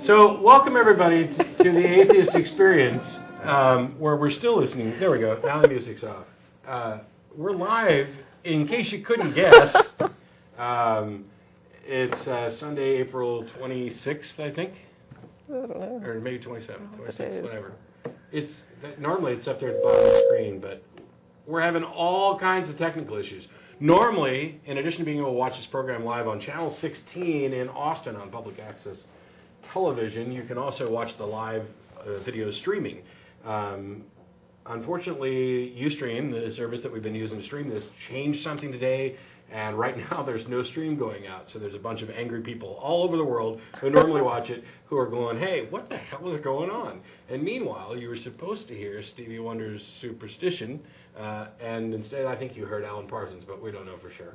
So, welcome everybody to the Atheist Experience, where we're still listening. There we go. Now the music's off. We're live, in case you couldn't guess. It's Sunday, April 26th, I think. I don't know. Or maybe 27th, 26th, whatever. Normally it's up there at the bottom of the screen, but we're having all kinds of technical issues. Normally, in addition to being able to watch this program live on Channel 16 in Austin on public access television, you can also watch the live video streaming. Unfortunately, Ustream, the service that we've been using to stream this, changed something today, and right now there's no stream going out. So there's a bunch of angry people all over the world who normally watch it who are going, hey, what the hell is going on? And meanwhile, you were supposed to hear Stevie Wonder's Superstition, and instead I think you heard Alan Parsons, but we don't know for sure.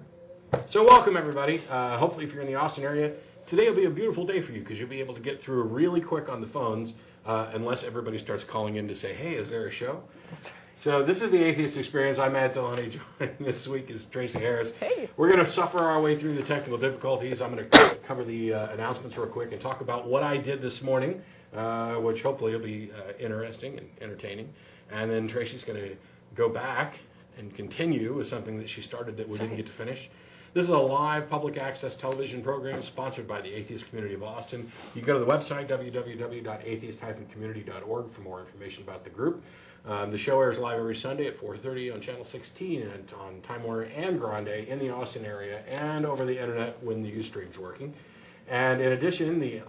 So welcome everybody. Hopefully if you're in the Austin area, today will be a beautiful day for you because you'll be able to get through really quick on the phones unless everybody starts calling in to say, hey, is there a show? That's right. So this is the Atheist Experience. I'm Matt Dillahunty. Joining this week is Tracie Harris. Hey. We're going to suffer our way through the technical difficulties. I'm going to cover the announcements real quick and talk about what I did this morning, which hopefully will be interesting and entertaining. And then Tracie's going to go back and continue with something that she started that we didn't get to finish. This is a live public access television program sponsored by the Atheist Community of Austin. You can go to the website, www.atheist-community.org, for more information about the group. The show airs live every Sunday at 4:30 on Channel 16 and on Time Warner and Grande in the Austin area and over the internet when the Ustream's working. And in addition, the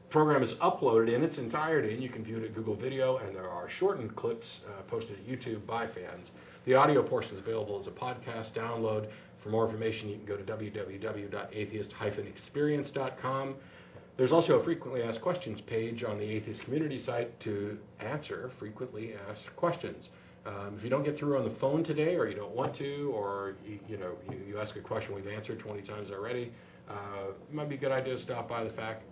program is uploaded in its entirety, and you can view it at Google Video, and there are shortened clips posted at YouTube by fans. The audio portion is available as a podcast download. For more information, you can go to www.atheist-experience.com. There's also a frequently asked questions page on the Atheist Community site to answer frequently asked questions. If you don't get through on the phone today, or you don't want to, or you ask a question we've answered 20 times already, it might be a good idea to stop by the fact,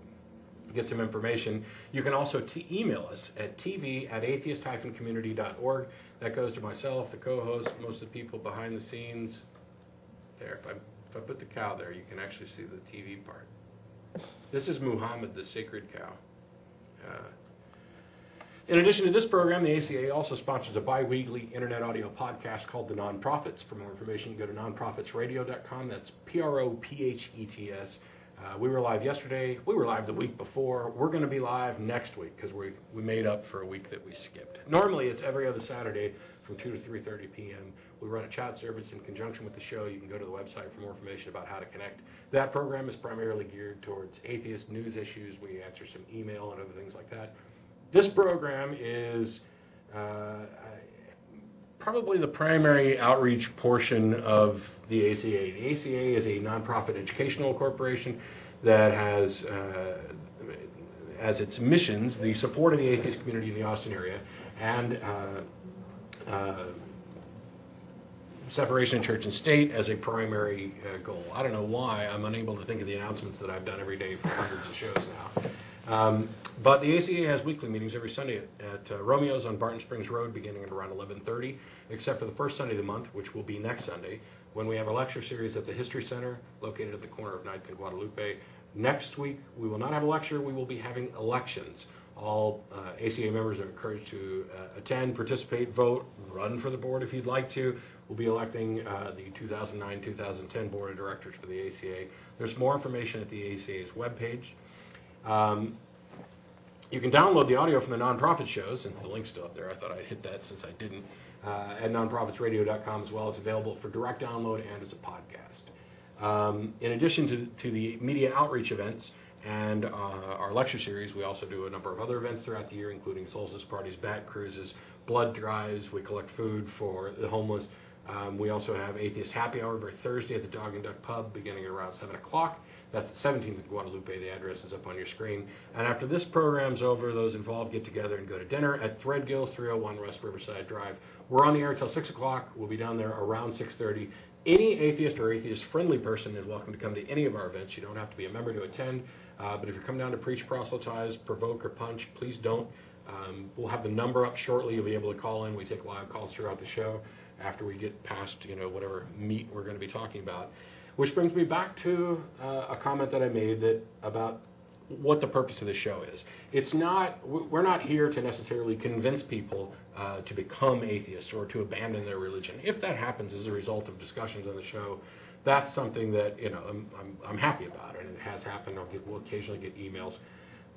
get some information. You can also email us at tv@atheist-community.org. That goes to myself, the co-host, most of the people behind the scenes. There, if I put the cow there, you can actually see the TV part. This is Muhammad, the sacred cow. In addition to this program, the ACA also sponsors a bi-weekly internet audio podcast called The Nonprofits. For more information, you can go to nonprofitsradio.com. That's PROPHETS. We were live yesterday. We were live the week before. We're going to be live next week because we made up for a week that we skipped. Normally, it's every other Saturday from 2 to 3:30 p.m. We run a chat service in conjunction with the show. You can go to the website for more information about how to connect. That program is primarily geared towards atheist news issues. We answer some email and other things like that. This program is probably the primary outreach portion of the ACA. The ACA is a nonprofit educational corporation that has as its missions the support of the atheist community in the Austin area and separation of church and state as a primary goal. I don't know why I'm unable to think of the announcements that I've done every day for hundreds of shows now. But the ACA has weekly meetings every Sunday at Romeo's on Barton Springs Road beginning at around 11:30, except for the first Sunday of the month, which will be next Sunday, when we have a lecture series at the History Center located at the corner of 9th and Guadalupe. Next week, we will not have a lecture. We will be having elections. All ACA members are encouraged to attend, participate, vote, run for the board if you'd like to. We'll be electing the 2009-2010 Board of Directors for the ACA. There's more information at the ACA's webpage. You can download the audio from the nonprofit shows, since the link's still up there. I thought I'd hit that since I didn't, at nonprofitsradio.com as well. It's available for direct download and as a podcast. In addition to the media outreach events and our lecture series, we also do a number of other events throughout the year, including solstice parties, bat cruises, blood drives. We collect food for the homeless. We also have Atheist Happy Hour every Thursday at the Dog and Duck Pub beginning at around 7 o'clock. That's at 17th and Guadalupe. The address is up on your screen. And after this program's over, those involved get together and go to dinner at Threadgill's, 301 West Riverside Drive. We're on the air until 6 o'clock. We'll be down there around 6:30. Any atheist or atheist-friendly person is welcome to come to any of our events. You don't have to be a member to attend. But if you come down to preach, proselytize, provoke, or punch, please don't. We'll have the number up shortly. You'll be able to call in. We take live calls throughout the show after we get past, whatever meat we're going to be talking about. Which brings me back to a comment that I made that about what the purpose of this show is. It's not, we're not here to necessarily convince people to become atheists or to abandon their religion. If that happens as a result of discussions on the show, that's something that, I'm happy about, and it has happened. We'll occasionally get emails.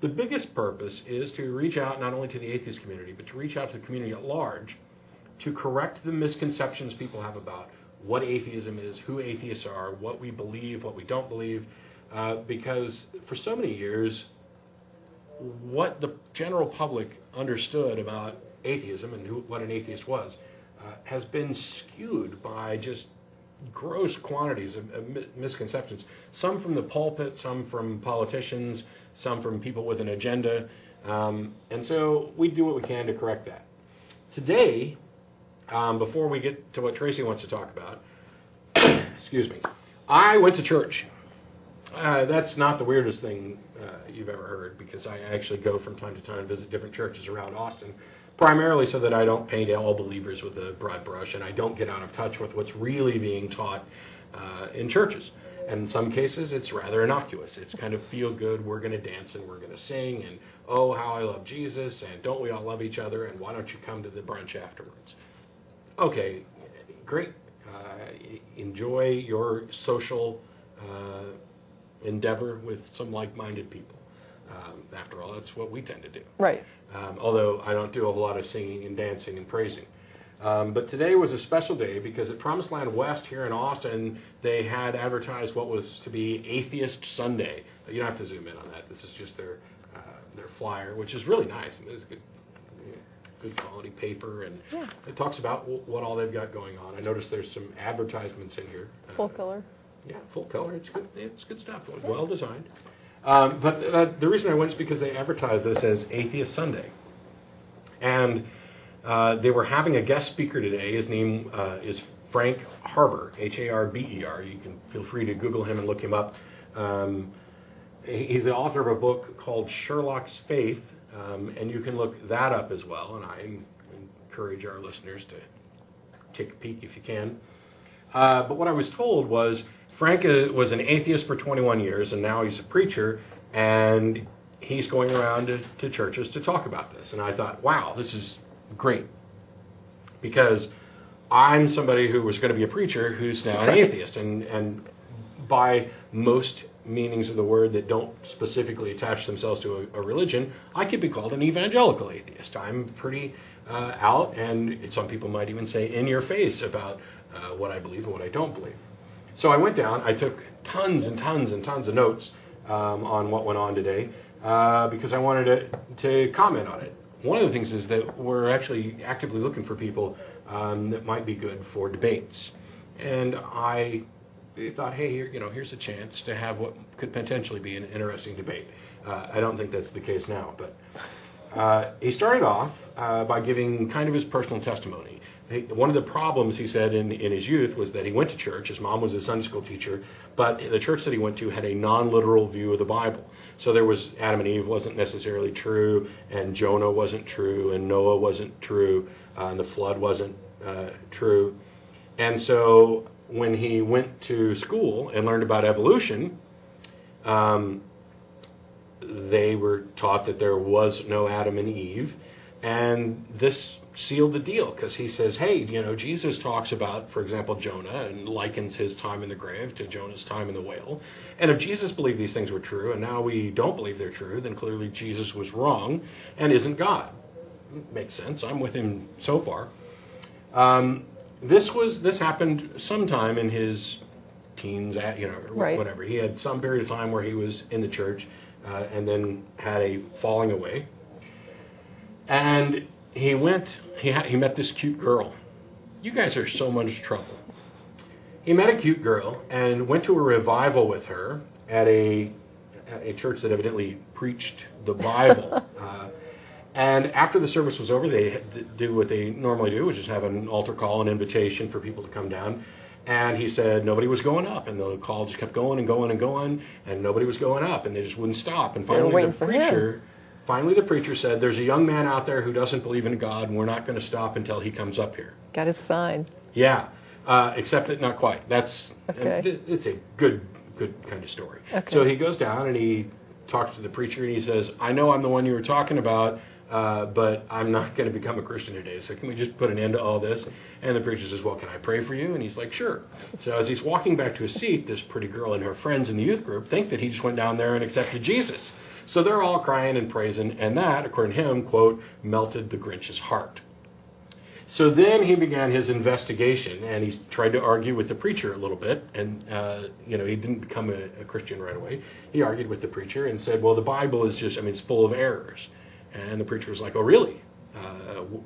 The biggest purpose is to reach out not only to the atheist community, but to reach out to the community at large to correct the misconceptions people have about what atheism is, who atheists are, what we believe, what we don't believe, because for so many years, what the general public understood about atheism and what an atheist was has been skewed by just gross quantities of misconceptions, some from the pulpit, some from politicians, some from people with an agenda, and so we do what we can to correct that. Today, before we get to what Tracie wants to talk about, excuse me, I went to church. That's not the weirdest thing you've ever heard, because I actually go from time to time and visit different churches around Austin, primarily so that I don't paint all believers with a broad brush and I don't get out of touch with what's really being taught in churches. And in some cases, it's rather innocuous. It's kind of feel good, we're going to dance and we're going to sing, and oh, how I love Jesus, and don't we all love each other, and why don't you come to the brunch afterwards? Okay, great. Enjoy your social endeavor with some like-minded people. After all, that's what we tend to do. Right. Although I don't do a lot of singing and dancing and praising. But today was a special day because at Promised Land West here in Austin, they had advertised what was to be Atheist Sunday. You don't have to zoom in on that. This is just their flyer, which is really nice. It's good quality paper, and it talks about what all they've got going on. I noticed there's some advertisements in here. Full color. Yeah, full color. It's good. It's good stuff. It was well designed. But the reason I went is because they advertised this as Atheist Sunday. And they were having a guest speaker today. His name is Frank Harber, Harber. You can feel free to Google him and look him up. He's the author of a book called Sherlock's Faith, and you can look that up as well. And I encourage our listeners to take a peek if you can. But what I was told was Frank was an atheist for 21 years, and now he's a preacher, and he's going around to churches to talk about this. And I thought, wow, this is great, because I'm somebody who was going to be a preacher who's now an atheist, and by most meanings of the word that don't specifically attach themselves to a religion, I could be called an evangelical atheist. I'm pretty out, and some people might even say in your face about what I believe and what I don't believe. So I went down, I took tons and tons and tons of notes on what went on today because I wanted to comment on it. One of the things is that we're actually actively looking for people that might be good for debates. And I thought, hey, here's a chance to have what could potentially be an interesting debate. I don't think that's the case now, but he started off by giving kind of his personal testimony. One of the problems, he said, in his youth was that he went to church. His mom was a Sunday school teacher, but the church that he went to had a non-literal view of the Bible. So there was Adam and Eve wasn't necessarily true, and Jonah wasn't true, and Noah wasn't true, and the flood wasn't true. And so when he went to school and learned about evolution, they were taught that there was no Adam and Eve, and this sealed the deal, because he says, hey, Jesus talks about, for example, Jonah, and likens his time in the grave to Jonah's time in the whale. And if Jesus believed these things were true, and now we don't believe they're true, then clearly Jesus was wrong and isn't God. Makes sense. I'm with him so far. This happened sometime in his teens, right. Whatever. He had some period of time where he was in the church, and then had a falling away. And he met this cute girl. You guys are so much trouble. He met a cute girl and went to a revival with her at a church that evidently preached the Bible. And after the service was over, they do what they normally do, which is have an altar call, an invitation for people to come down. And he said nobody was going up, and the call just kept going and going and going, and nobody was going up, and they just wouldn't stop. And finally the preacher said, there's a young man out there who doesn't believe in God, and we're not going to stop until he comes up here. Got his sign. Yeah, except that not quite. That's okay. It's a good kind of story. Okay. So he goes down and he talks to the preacher and he says, I know I'm the one you were talking about, but I'm not going to become a Christian today. So can we just put an end to all this? And the preacher says, well, can I pray for you? And he's like, sure. So as he's walking back to his seat, this pretty girl and her friends in the youth group think that he just went down there and accepted Jesus. So they're all crying and praising, and that, according to him, quote, melted the Grinch's heart. So then he began his investigation, and he tried to argue with the preacher a little bit, and he didn't become a Christian right away. He argued with the preacher and said, well, the Bible is just, it's full of errors. And the preacher was like, oh, really?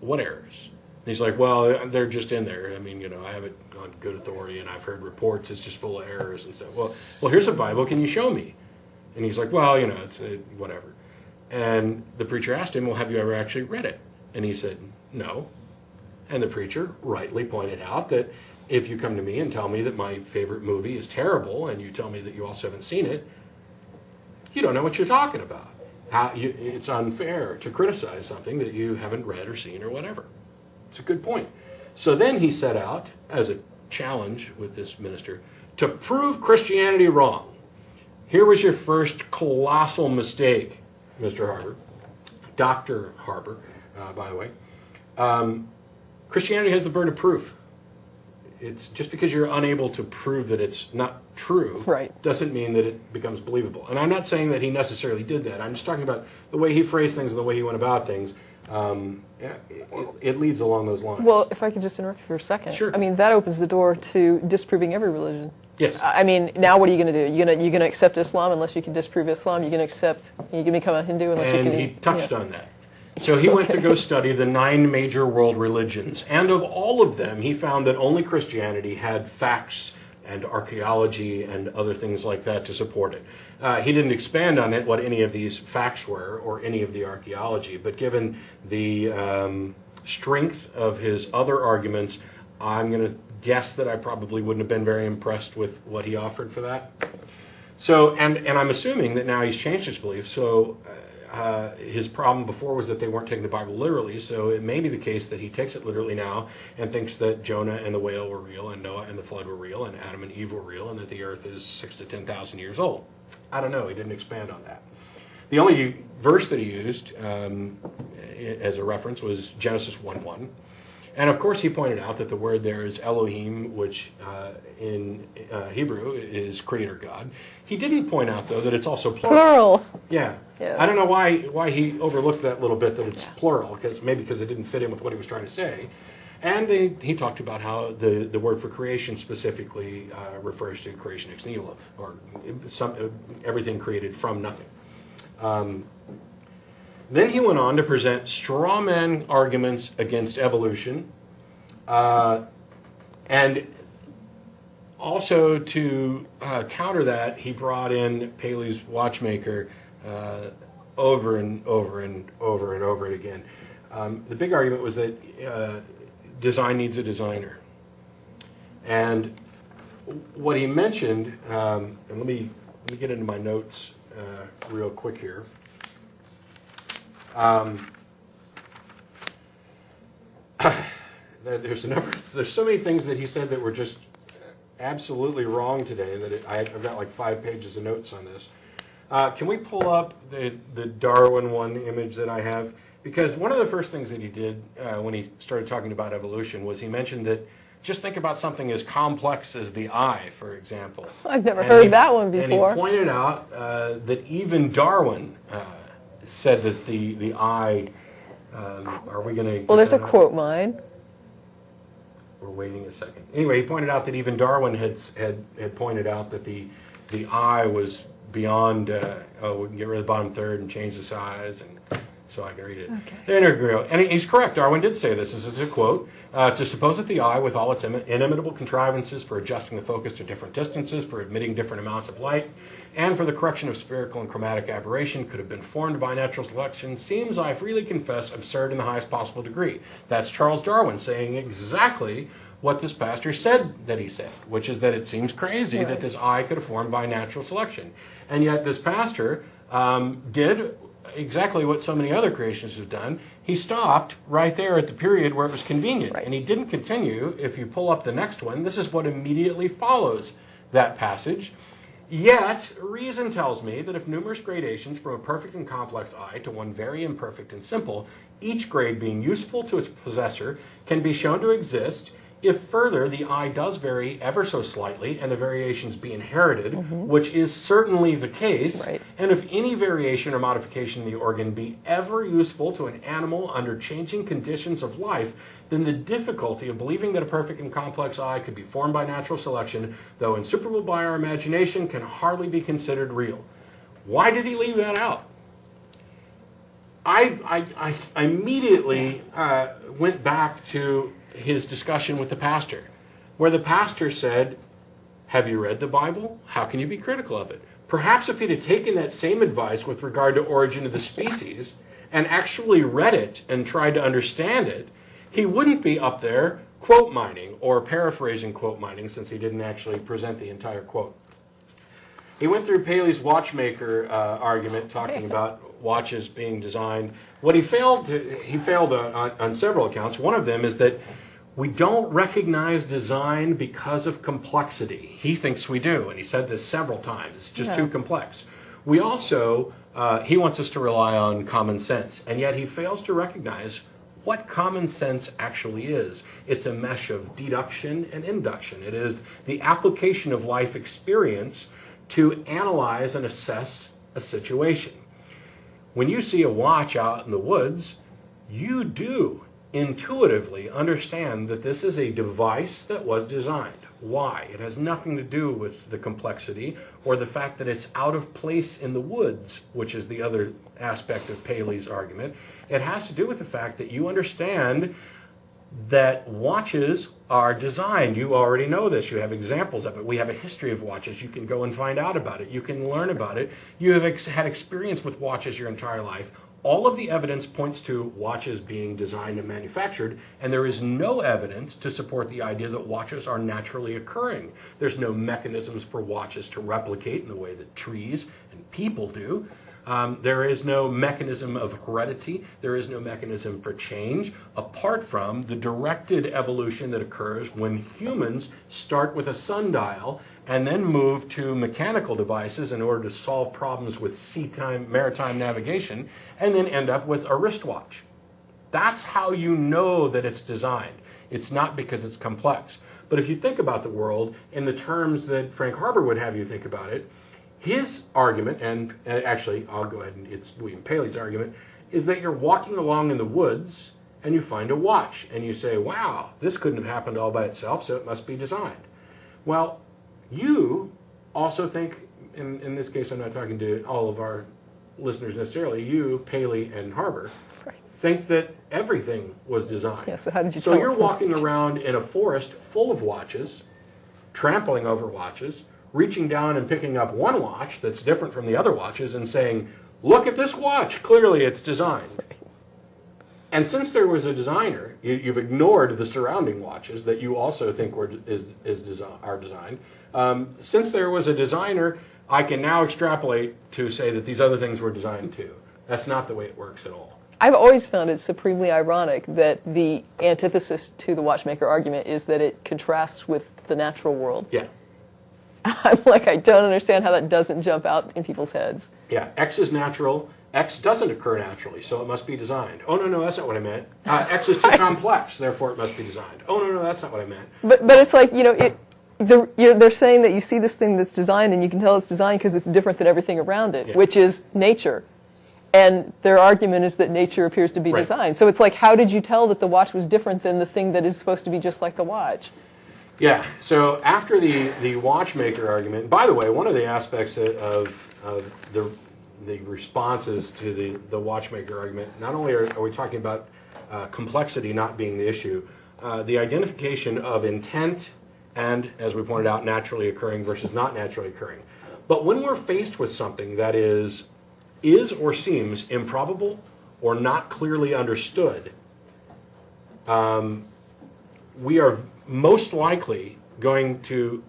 What errors? And he's like, well, they're just in there. I have it on good authority, and I've heard reports it's just full of errors and stuff. Well, here's a Bible. Can you show me? And he's like, well, it's whatever. And the preacher asked him, well, have you ever actually read it? And he said, no. And the preacher rightly pointed out that if you come to me and tell me that my favorite movie is terrible, and you tell me that you also haven't seen it, you don't know what you're talking about. It's unfair to criticize something that you haven't read or seen or whatever. It's a good point. So then he set out, as a challenge with this minister, to prove Christianity wrong. Here was your first colossal mistake, Mr. Harper, Dr. Harper, by the way. Christianity has the burden of proof. It's just because you're unable to prove that it's not true, right, doesn't mean that it becomes believable. And I'm not saying that he necessarily did that. I'm just talking about the way he phrased things and the way he went about things. It leads along those lines. Well, if I could just interrupt you for a second. Sure. That opens the door to disproving every religion. Yes. Now what are you going to do? You're going to accept Islam unless you can disprove Islam? You're going to become a Hindu unless you can... And he touched on that. So he went to go study the 9 major world religions. And of all of them, he found that only Christianity had facts and archaeology and other things like that to support it. He didn't expand on it, what any of these facts were, or any of the archaeology. But given the strength of his other arguments, I'm going to guess that I probably wouldn't have been very impressed with what he offered for that. So, and I'm assuming that now he's changed his beliefs. So his problem before was that they weren't taking the Bible literally. So it may be the case that he takes it literally now and thinks that Jonah and the whale were real, and Noah and the flood were real, and Adam and Eve were real, and that the earth is 6,000 to 10,000 years old. I don't know. He didn't expand on that. The only verse that he used as a reference was Genesis 1:1. And of course he pointed out that the word there is Elohim, which in Hebrew is creator God. He didn't point out, though, that it's also plural. Yeah. I don't know why he overlooked that little bit, that it's plural, because it didn't fit in with what he was trying to say. And he talked about how the word for creation specifically refers to creation ex nihilo, or everything created from nothing. Then he went on to present straw man arguments against evolution, and also to counter that, he brought in Paley's watchmaker over and over and over and over again. The big argument was that design needs a designer. And what he mentioned, and let me get into my notes real quick here. There's so many things that he said that were just absolutely wrong today that I've got like 5 pages of notes on this. Can we pull up the Darwin one image that I have? Because one of the first things that he did when he started talking about evolution was he mentioned that just think about something as complex as the eye, for example. I've never heard that one before. And he pointed out that even Darwin said that the eye, are we going to... Well, there's a quote mine. We're waiting a second. Anyway, he pointed out that even Darwin had pointed out that the eye was beyond, we can get rid of the bottom third and change the size, and so I can read it. Okay. And he's correct. Darwin did say this. This is a quote. To suppose that the eye, with all its inimitable contrivances for adjusting the focus to different distances, for admitting different amounts of light, and for the correction of spherical and chromatic aberration, could have been formed by natural selection, seems, I freely confess, absurd in the highest possible degree. That's Charles Darwin saying exactly what this pastor said that he said, which is that it seems crazy that this eye could have formed by natural selection. And yet this pastor did exactly what so many other creationists have done. He stopped right there at the period where it was convenient. Right. And he didn't continue. If you pull up the next one, this is what immediately follows that passage. Yet, reason tells me that if numerous gradations from a perfect and complex eye to one very imperfect and simple, each grade being useful to its possessor, can be shown to exist, if further the eye does vary ever so slightly and the variations be inherited, which is certainly the case, Right. and if any variation or modification in the organ be ever useful to an animal under changing conditions of life, then the difficulty of believing that a perfect and complex eye could be formed by natural selection, though insuperable by our imagination, can hardly be considered real. Why did he leave that out? I immediately went back to his discussion with the pastor, where the pastor said, have you read the Bible? How can you be critical of it? Perhaps if he'd have taken that same advice with regard to origin of the species and actually read it and tried to understand it, he wouldn't be up there quote mining or paraphrasing quote mining, since he didn't actually present the entire quote. He went through Paley's watchmaker argument, talking about watches being designed. What he failed on several accounts. One of them is that we don't recognize design because of complexity. He thinks we do, and he said this several times. It's just too complex. We also, he wants us to rely on common sense, and yet he fails to recognize what common sense actually is. It's a mesh of deduction and induction. It is the application of life experience to analyze and assess a situation. When you see a watch out in the woods, you do intuitively understand that this is a device that was designed. Why? It has nothing to do with the complexity or the fact that it's out of place in the woods, which is the other aspect of Paley's argument. It has to do with the fact that you understand that watches are designed. You already know this. You have examples of it. We have a history of watches. You can go and find out about it. You can learn about it. You have had experience with watches your entire life. All of the evidence points to watches being designed and manufactured, and there is no evidence to support the idea that watches are naturally occurring. There's no mechanisms for watches to replicate in the way that trees and people do. There is no mechanism of heredity. There is no mechanism for change, apart from the directed evolution that occurs when humans start with a sundial and then move to mechanical devices in order to solve problems with maritime navigation, and then end up with a wristwatch. That's how you know that it's designed. It's not because it's complex. But if you think about the world in the terms that Frank Harbour would have you think about it, his argument, and actually I'll go ahead and it's William Paley's argument, is that you're walking along in the woods and you find a watch and you say, wow, this couldn't have happened all by itself, so it must be designed. Well, you also think, in this case I'm not talking to all of our listeners necessarily, you, Paley, and Harbour, think that everything was designed. Yeah, so how did you So tell you're it? walking around in a forest full of watches, trampling over watches, reaching down and picking up one watch that's different from the other watches and saying, look at this watch, clearly it's designed. And since there was a designer, you've ignored the surrounding watches that you also think are designed. Since there was a designer, I can now extrapolate to say that these other things were designed too. That's not the way it works at all. I've always found it supremely ironic that the antithesis to the watchmaker argument is that it contrasts with the natural world. Yeah. I'm like, I don't understand how that doesn't jump out in people's heads. Yeah, X is natural. X doesn't occur naturally, so it must be designed. Oh, no, that's not what I meant. X is too complex, therefore it must be designed. Oh, no, that's not what I meant. But it's like, they're saying that you see this thing that's designed and you can tell it's designed because it's different than everything around it, which is nature. And their argument is that nature appears to be designed. So it's like, how did you tell that the watch was different than the thing that is supposed to be just like the watch? Yeah, so after the watchmaker argument, by the way, one of the aspects of the responses to the watchmaker argument, not only are we talking about complexity not being the issue, the identification of intent and, as we pointed out, naturally occurring versus not naturally occurring. But when we're faced with something that is or seems improbable or not clearly understood, we are most likely going to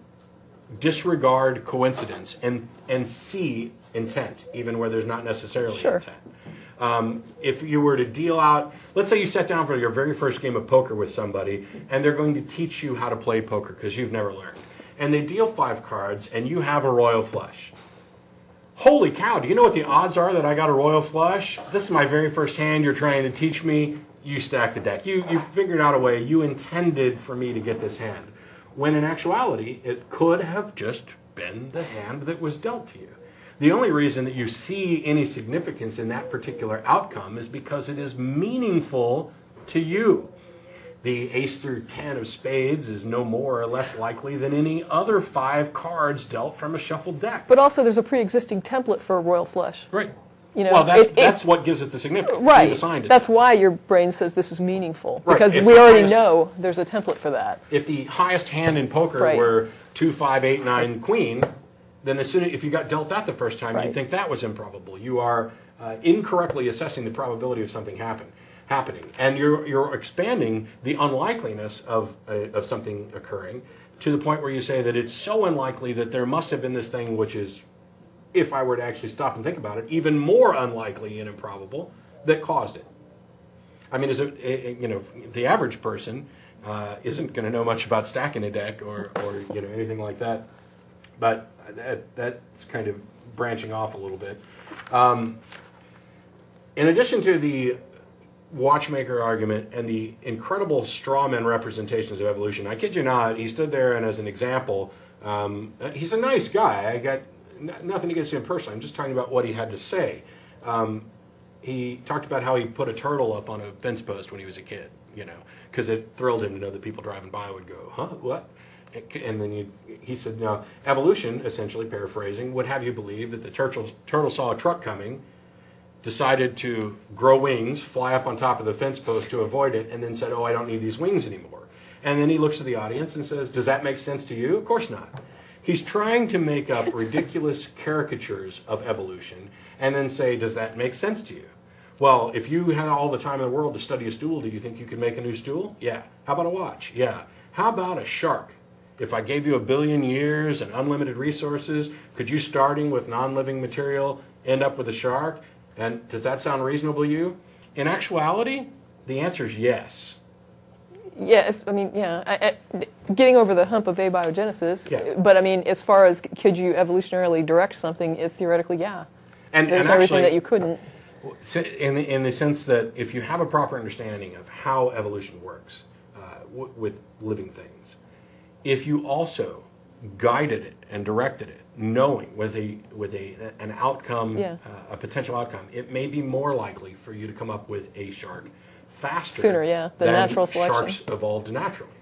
disregard coincidence and see intent, even where there's not necessarily intent. If you were to deal out, let's say you sat down for your very first game of poker with somebody, and they're going to teach you how to play poker because you've never learned. and they deal 5 cards, and you have a royal flush. Holy cow, do you know what the odds are that I got a royal flush? This is my very first hand you're trying to teach me. You stack the deck. You figured out a way. You intended for me to get this hand. When in actuality, it could have just been the hand that was dealt to you. The only reason that you see any significance in that particular outcome is because it is meaningful to you. The ace through 10 of spades is no more or less likely than any other 5 cards dealt from a shuffled deck. But also there's a pre-existing template for a royal flush. Right. You know, Well, that's what gives it the significance. Right. You've assigned it. That's why your brain says this is meaningful. Right. Because If we the already highest- know there's a template for that. If the highest hand in poker Right. were 2, 5, 8, 9, queen, then as soon as if you got dealt that the first time, Right. you'd think that was improbable. You are incorrectly assessing the probability of something happening, and you're expanding the unlikeliness of something occurring to the point where you say that it's so unlikely that there must have been this thing which is, if I were to actually stop and think about it, even more unlikely and improbable that caused it. I mean, the average person isn't going to know much about stacking a deck or anything like that. But that's kind of branching off a little bit. In addition to the watchmaker argument and the incredible strawman representations of evolution, I kid you not, he stood there and as an example, he's a nice guy. I got nothing against him personally. I'm just talking about what he had to say. He talked about how he put a turtle up on a fence post when he was a kid, because it thrilled him to know that people driving by would go, huh, what? And then he said, no, evolution, essentially paraphrasing, would have you believe that the turtle saw a truck coming, decided to grow wings, fly up on top of the fence post to avoid it, and then said, oh, I don't need these wings anymore. And then he looks at the audience and says, does that make sense to you? Of course not. He's trying to make up ridiculous caricatures of evolution and then say, does that make sense to you? Well, if you had all the time in the world to study a stool, do you think you could make a new stool? Yeah. How about a watch? Yeah. How about a shark? If I gave you 1 billion years and unlimited resources, could you, starting with non-living material, end up with a shark? And does that sound reasonable to you? In actuality, the answer is yes. Yes, I mean, yeah. Getting over the hump of abiogenesis, Yeah. but I mean, as far as could you evolutionarily direct something, theoretically, yeah. And There's no reason actually, that you couldn't. so in the sense that if you have a proper understanding of how evolution works with living things, if you also guided it and directed it, knowing with an outcome, Yeah. a potential outcome, it may be more likely for you to come up with a shark faster Sooner, yeah, than natural selection. Sharks evolved naturally.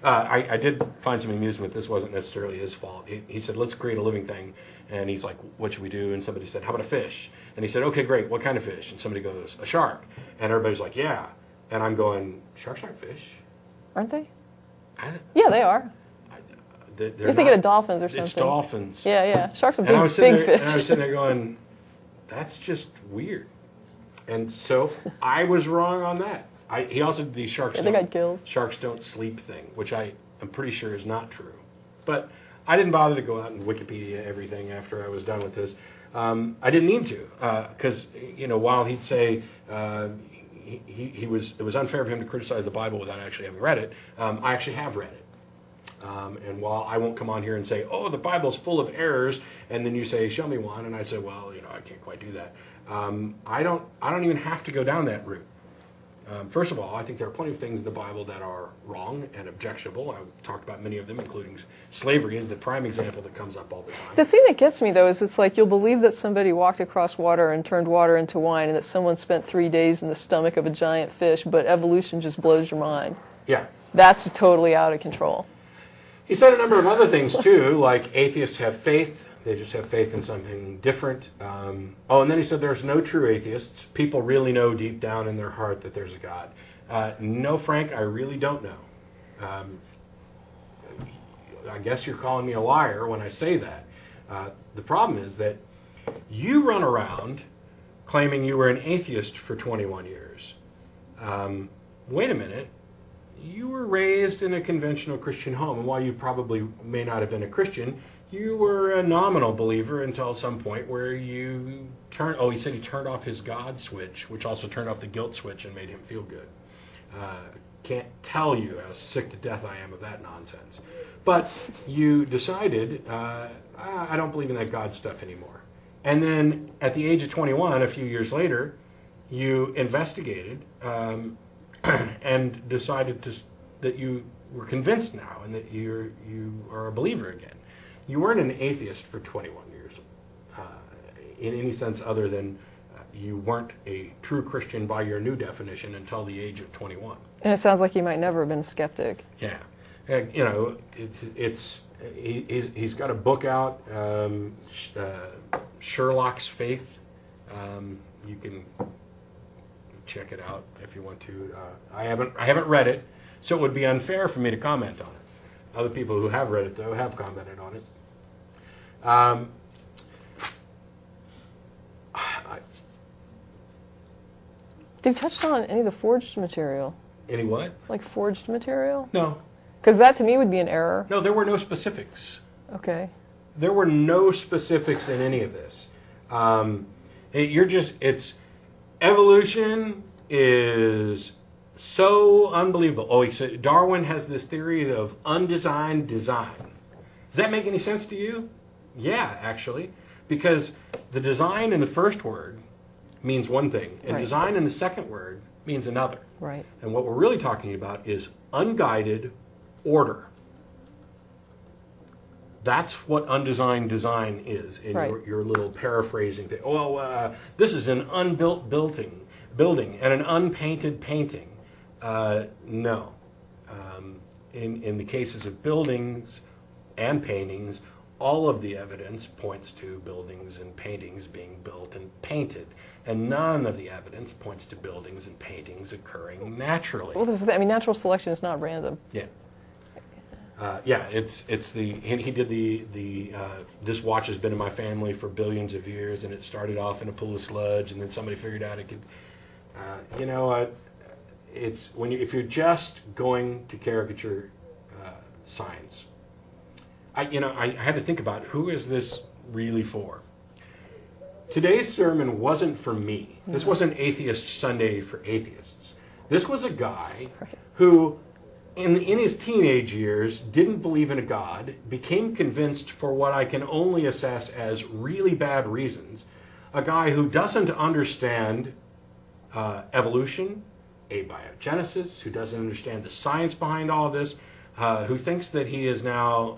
I did find some amusement. This wasn't necessarily his fault. He said, let's create a living thing. And he's like, what should we do? And somebody said, how about a fish? And he said, okay, great. What kind of fish? And somebody goes, a shark. And everybody's like, yeah. And I'm going, sharks aren't fish. Aren't they? I don't- Yeah, they are. they're You're thinking not- of dolphins or something. It's dolphins. Yeah, yeah. Sharks are And I big, was sitting big there, fish. and I was sitting there going, that's just weird. And so I was wrong on that. He also did the sharks. Yeah, they got gills. Sharks don't sleep thing, which I am pretty sure is not true. But I didn't bother to go out and Wikipedia everything after I was done with this. I didn't need to, because while he'd say it was unfair for him to criticize the Bible without actually having read it, I actually have read it. And while I won't come on here and say, oh, the Bible's full of errors, and then you say, show me one, and I say, well, I can't quite do that. I don't even have to go down that route. First of all, I think there are plenty of things in the Bible that are wrong and objectionable. I've talked about many of them, including slavery is the prime example that comes up all the time. The thing that gets me, though, is it's like you'll believe that somebody walked across water and turned water into wine and that someone spent 3 days in the stomach of a giant fish, but evolution just blows your mind. Yeah. That's totally out of control. He said a number of other things, too, like atheists have faith. They just have faith in something different. And then he said there's no true atheists. People really know deep down in their heart that there's a God. No, Frank, I really don't know. I guess you're calling me a liar when I say that. The problem is that you run around claiming you were an atheist for 21 years. Wait a minute. You were raised in a conventional Christian home, and while you probably may not have been a Christian, you were a nominal believer until some point where you turned, he said he turned off his God switch, which also turned off the guilt switch and made him feel good. Can't tell you how sick to death I am of that nonsense. But you decided, I don't believe in that God stuff anymore. And then at the age of 21, a few years later, you investigated and decided that you were convinced now and that you are a believer again. You weren't an atheist for 21 years in any sense other than you weren't a true Christian by your new definition until the age of 21. And it sounds like you might never have been a skeptic. Yeah. You know, he's got a book out, Sherlock's Faith. You can check it out if you want to. I haven't read it, so it would be unfair for me to comment on it. Other people who have read it, though, have commented on it. Did you touch on any of the forged material? Any what? Like forged material? No. Because that to me would be an error. No, there were no specifics. Okay. There were no specifics in any of this. It's evolution is so unbelievable. Oh, he said Darwin has this theory of undesigned design. Does that make any sense to you? Yeah, actually, because the design in the first word means one thing, and design in the second word means another. Right. And what we're really talking about is unguided order. That's what undesigned design is in your little paraphrasing thing. Oh, this is an unbuilt building and an unpainted painting. No. In the cases of buildings and paintings, all of the evidence points to buildings and paintings being built and painted. And none of the evidence points to buildings and paintings occurring naturally. Well, natural selection is not random. Yeah. He did the this watch has been in my family for billions of years, and it started off in a pool of sludge, and then somebody figured out it could, it's if you're just going to caricature science, I had to think about who is this really for. Today's sermon wasn't for me. This wasn't Atheist Sunday for atheists. This was a guy who, in his teenage years, didn't believe in a God, became convinced for what I can only assess as really bad reasons. A guy who doesn't understand evolution, abiogenesis, who doesn't understand the science behind all of this, who thinks that he is now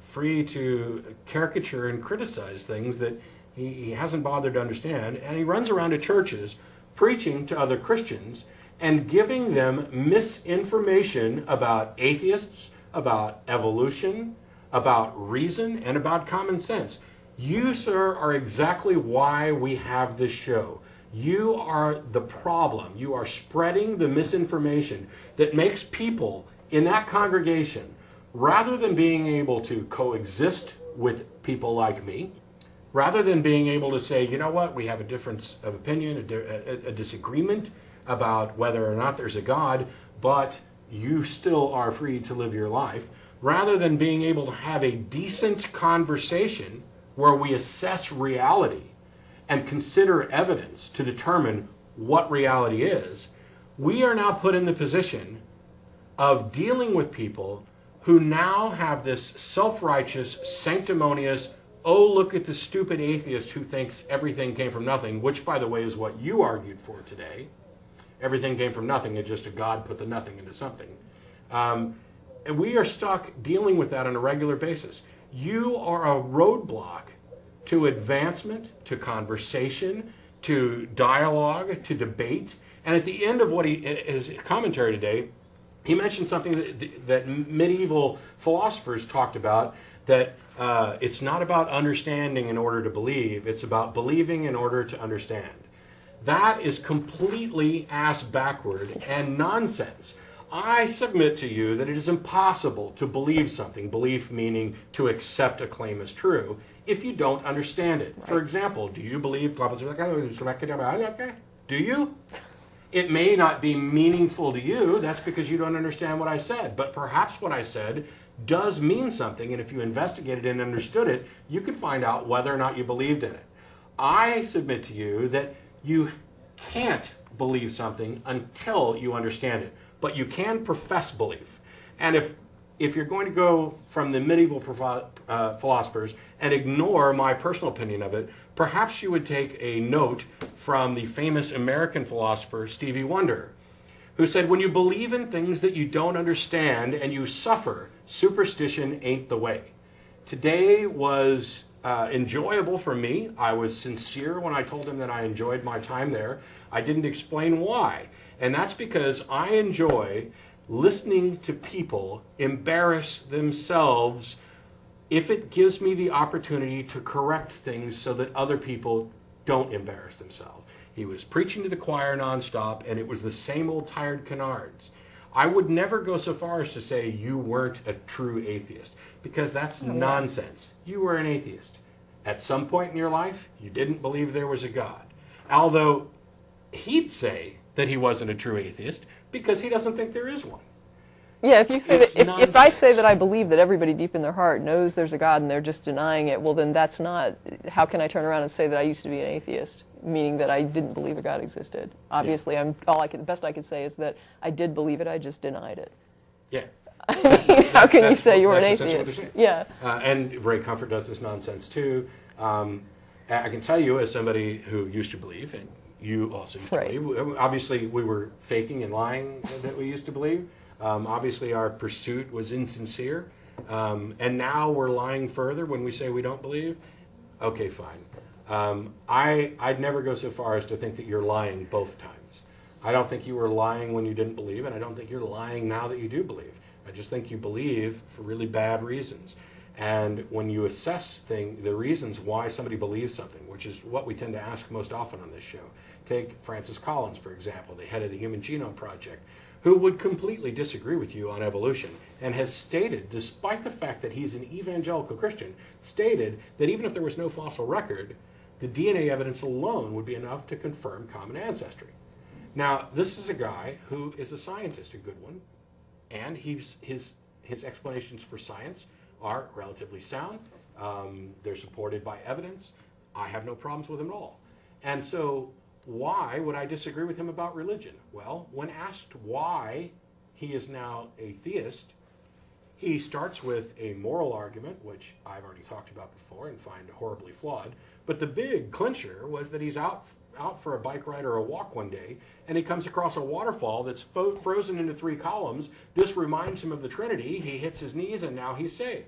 free to caricature and criticize things that he hasn't bothered to understand, and he runs around to churches preaching to other Christians and giving them misinformation about atheists, about evolution, about reason, and about common sense. You, sir, are exactly why we have this show. You are the problem. You are spreading the misinformation that makes people in that congregation, rather than being able to coexist with people like me, rather than being able to say, you know what, we have a difference of opinion, a disagreement about whether or not there's a God, but you still are free to live your life, rather than being able to have a decent conversation where we assess reality and consider evidence to determine what reality is, we are now put in the position of dealing with people who now have this self-righteous, sanctimonious, oh, look at the stupid atheist who thinks everything came from nothing, which, by the way, is what you argued for today. Everything came from nothing, and just a God put the nothing into something. And we are stuck dealing with that on a regular basis. You are a roadblock to advancement, to conversation, to dialogue, to debate. And at the end of his commentary today, he mentioned something that medieval philosophers talked about, that it's not about understanding in order to believe, it's about believing in order to understand. That is completely ass-backward and nonsense. I submit to you that it is impossible to believe something, belief meaning to accept a claim as true, if you don't understand it. Right. For example, do you believe... Do you? It may not be meaningful to you. That's because you don't understand what I said. But perhaps what I said does mean something, and if you investigated and understood it, you could find out whether or not you believed in it. I submit to you that you can't believe something until you understand it, but you can profess belief. And if if you're going to go from the medieval philosophers and ignore my personal opinion of it, perhaps you would take a note from the famous American philosopher Stevie Wonder, who said, when you believe in things that you don't understand and you suffer, superstition ain't the way. Today was enjoyable for me. I was sincere when I told him that I enjoyed my time there. I didn't explain why. And that's because I enjoy listening to people embarrass themselves if it gives me the opportunity to correct things so that other people don't embarrass themselves. He was preaching to the choir nonstop, and it was the same old tired canards. I would never go so far as to say you weren't a true atheist, because that's nonsense. You were an atheist. At some point in your life, you didn't believe there was a God. Although he'd say that he wasn't a true atheist because he doesn't think there is one. Yeah, if you say It's that, if I say nonsense. that I believe that everybody deep in their heart knows there's a God and they're just denying it, well, then that's not. How can I turn around and say that I used to be an atheist, meaning that I didn't believe a God existed? Obviously, the best I could say is that I did believe it, I just denied it. Yeah. How can you say you were an That's essentially what atheist? they're saying. Yeah. And Ray Comfort does this nonsense too. I can tell you, as somebody who used to believe, and you also used to Right. believe, obviously we were faking and lying that we used to believe. Obviously our pursuit was insincere. And now we're lying further when we say we don't believe. Okay, fine. I'd never go so far as to think that you're lying both times. I don't think you were lying when you didn't believe, and I don't think you're lying now that you do believe. I just think you believe for really bad reasons. And when you assess the reasons why somebody believes something, which is what we tend to ask most often on this show. Take Francis Collins, for example, the head of the Human Genome Project, who would completely disagree with you on evolution and has stated, despite the fact that he's an evangelical Christian, stated that even if there was no fossil record, the DNA evidence alone would be enough to confirm common ancestry. Now, this is a guy who is a scientist, a good one, and his explanations for science are relatively sound. They're supported by evidence. I have no problems with them at all. And so why would I disagree with him about religion? Well, when asked why he is now a theist, he starts with a moral argument, which I've already talked about before and find horribly flawed. But the big clincher was that he's out for a bike ride or a walk one day, and he comes across a waterfall that's frozen into 3 columns. This reminds him of the Trinity. He hits his knees, and now he's saved.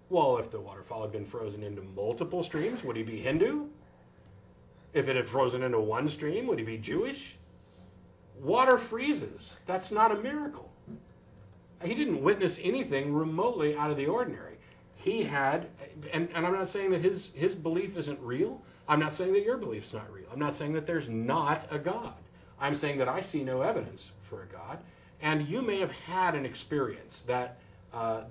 Well, if the waterfall had been frozen into multiple streams, would he be Hindu? If it had frozen into one stream, would he be Jewish? Water freezes. That's not a miracle. He didn't witness anything remotely out of the ordinary. He had, and I'm not saying that his belief isn't real. I'm not saying that your belief's not real. I'm not saying that there's not a God. I'm saying that I see no evidence for a God. And you may have had an experience that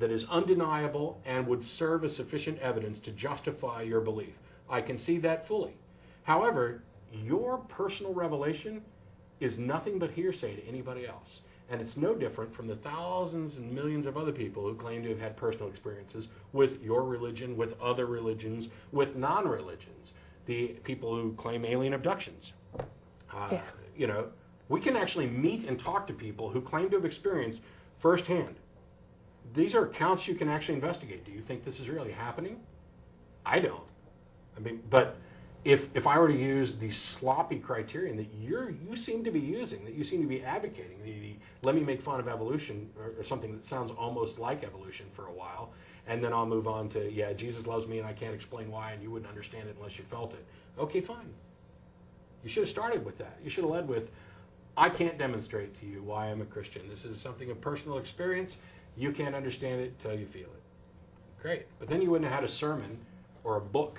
is undeniable and would serve as sufficient evidence to justify your belief. I can see that fully. However, your personal revelation is nothing but hearsay to anybody else. And it's no different from the thousands and millions of other people who claim to have had personal experiences with your religion, with other religions, with non-religions. The people who claim alien abductions. You know, we can actually meet and talk to people who claim to have experienced firsthand. These are accounts you can actually investigate. Do you think this is really happening? I don't. I mean, but if I were to use the sloppy criterion that you seem to be using, that you seem to be advocating, the let me make fun of evolution or something that sounds almost like evolution for a while, and then I'll move on to, yeah, Jesus loves me and I can't explain why, and you wouldn't understand it unless you felt it. Okay, fine. You should have started with that. You should have led with, I can't demonstrate to you why I'm a Christian. This is something of personal experience. You can't understand it until you feel it. Great. But then you wouldn't have had a sermon or a book.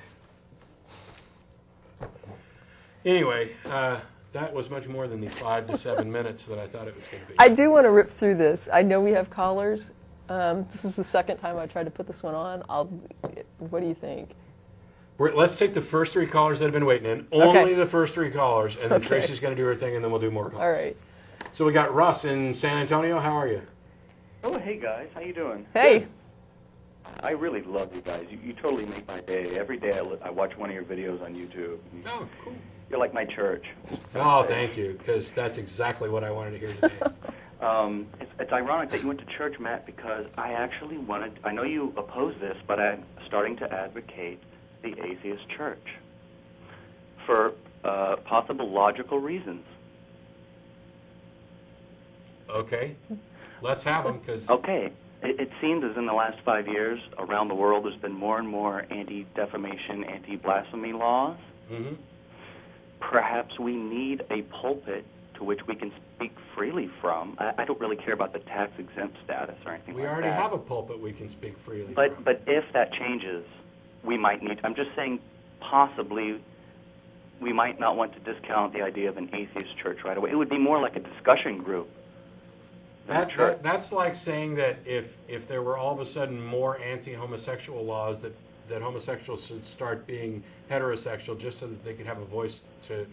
Anyway, that was much more than the 5 to 7 minutes that I thought it was going to be. I do want to rip through this. I know we have callers. This is the second time I tried to put this one on. What do you think? Let's take the first 3 callers that have been waiting in. Okay. Only the first 3 callers, and then Okay. Tracie's going to do her thing, and then we'll do more calls. All right. So we got Russ in San Antonio. How are you? Oh, hey guys, how you doing? Hey. Good. I really love you guys. You totally make my day. Every day I watch one of your videos on YouTube. Oh, cool. You're like my church. Oh, thank you, because that's exactly what I wanted to hear today. It's ironic that you went to church, Matt, because I actually I know you oppose this, but I'm starting to advocate the atheist church for possible logical reasons. Okay, let's have them, because... Okay. It seems as in the last 5 years, around the world, there's been more and more anti-defamation, anti-blasphemy laws. Mm-hmm. Perhaps we need a pulpit to which we can speak freely from. I don't really care about the tax-exempt status or anything like that. We already have a pulpit we can speak freely from. But if that changes, we might need... I'm just saying possibly we might not want to discount the idea of an atheist church right away. It would be more like a discussion group. That's like saying that if there were all of a sudden more anti-homosexual laws, that homosexuals should start being heterosexual just so that they could have a voice to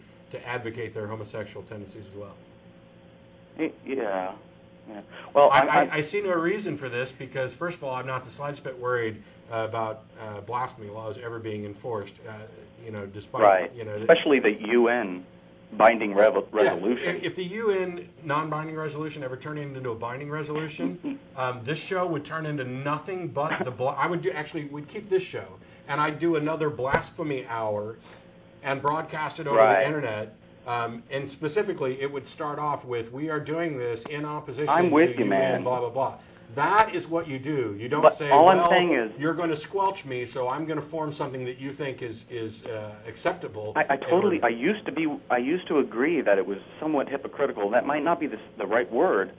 advocate their homosexual tendencies as well. Yeah. Well, I see no reason for this because, first of all, I'm not the slightest bit worried about blasphemy laws ever being enforced. Despite especially the UN binding resolution. If the UN non-binding resolution ever turned into a binding resolution, this show would turn into nothing but we'd keep this show, and I'd do another blasphemy hour and broadcast it over the internet. And specifically, it would start off with, "We are doing this in opposition I'm with to you, UN, man. blah, blah, blah." That is what you do. You don't say, I'm saying is, you're going to squelch me, so I'm going to form something that you think is acceptable. I used to agree that it was somewhat hypocritical. That might not be the right word,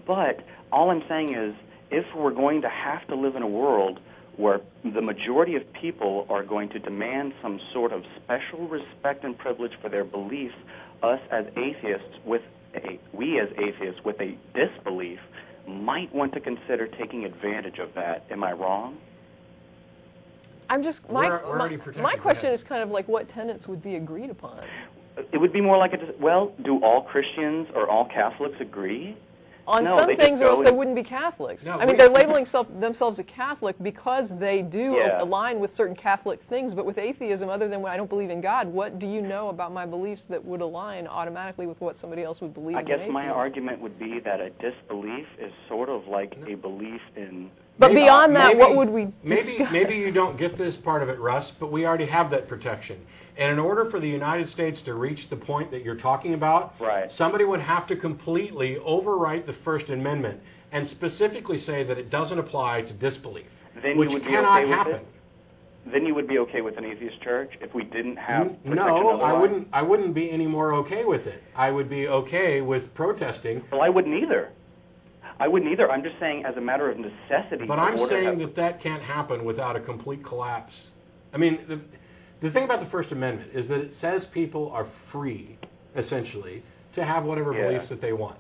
but all I'm saying is, if we're going to have to live in a world where the majority of people are going to demand some sort of special respect and privilege for their beliefs, we as atheists with a disbelief might want to consider taking advantage of that. Am I wrong? I'm just We're already protected. My question is kind of like what tenets would be agreed upon. It would be more like do all Christians or all Catholics agree? On No, some they things, just or else go they and- wouldn't be Catholics. No, I mean, they're labeling themselves a Catholic because they do Yeah. align with certain Catholic things. But with atheism, other than when I don't believe in God, what do you know about my beliefs that would align automatically with what somebody else would believe? I as guess an my atheist? argument would be that a disbelief is sort of like a belief in... But Maybe- beyond that, maybe- what would we discuss? Maybe you don't get this part of it, Russ, but we already have that protection. And in order for the United States to reach the point that you're talking about, Right. somebody would have to completely overwrite the First Amendment and specifically say that it doesn't apply to disbelief, Then which you would be cannot okay with happen. it? Then you would be okay with an atheist church if we didn't have protection No, otherwise? I wouldn't be any more okay with it. I would be okay with protesting. Well, I wouldn't either. I'm just saying as a matter of necessity. But I'm saying that can't happen without a complete collapse. I mean, the thing about the First Amendment is that it says people are free, essentially, to have whatever beliefs that they want.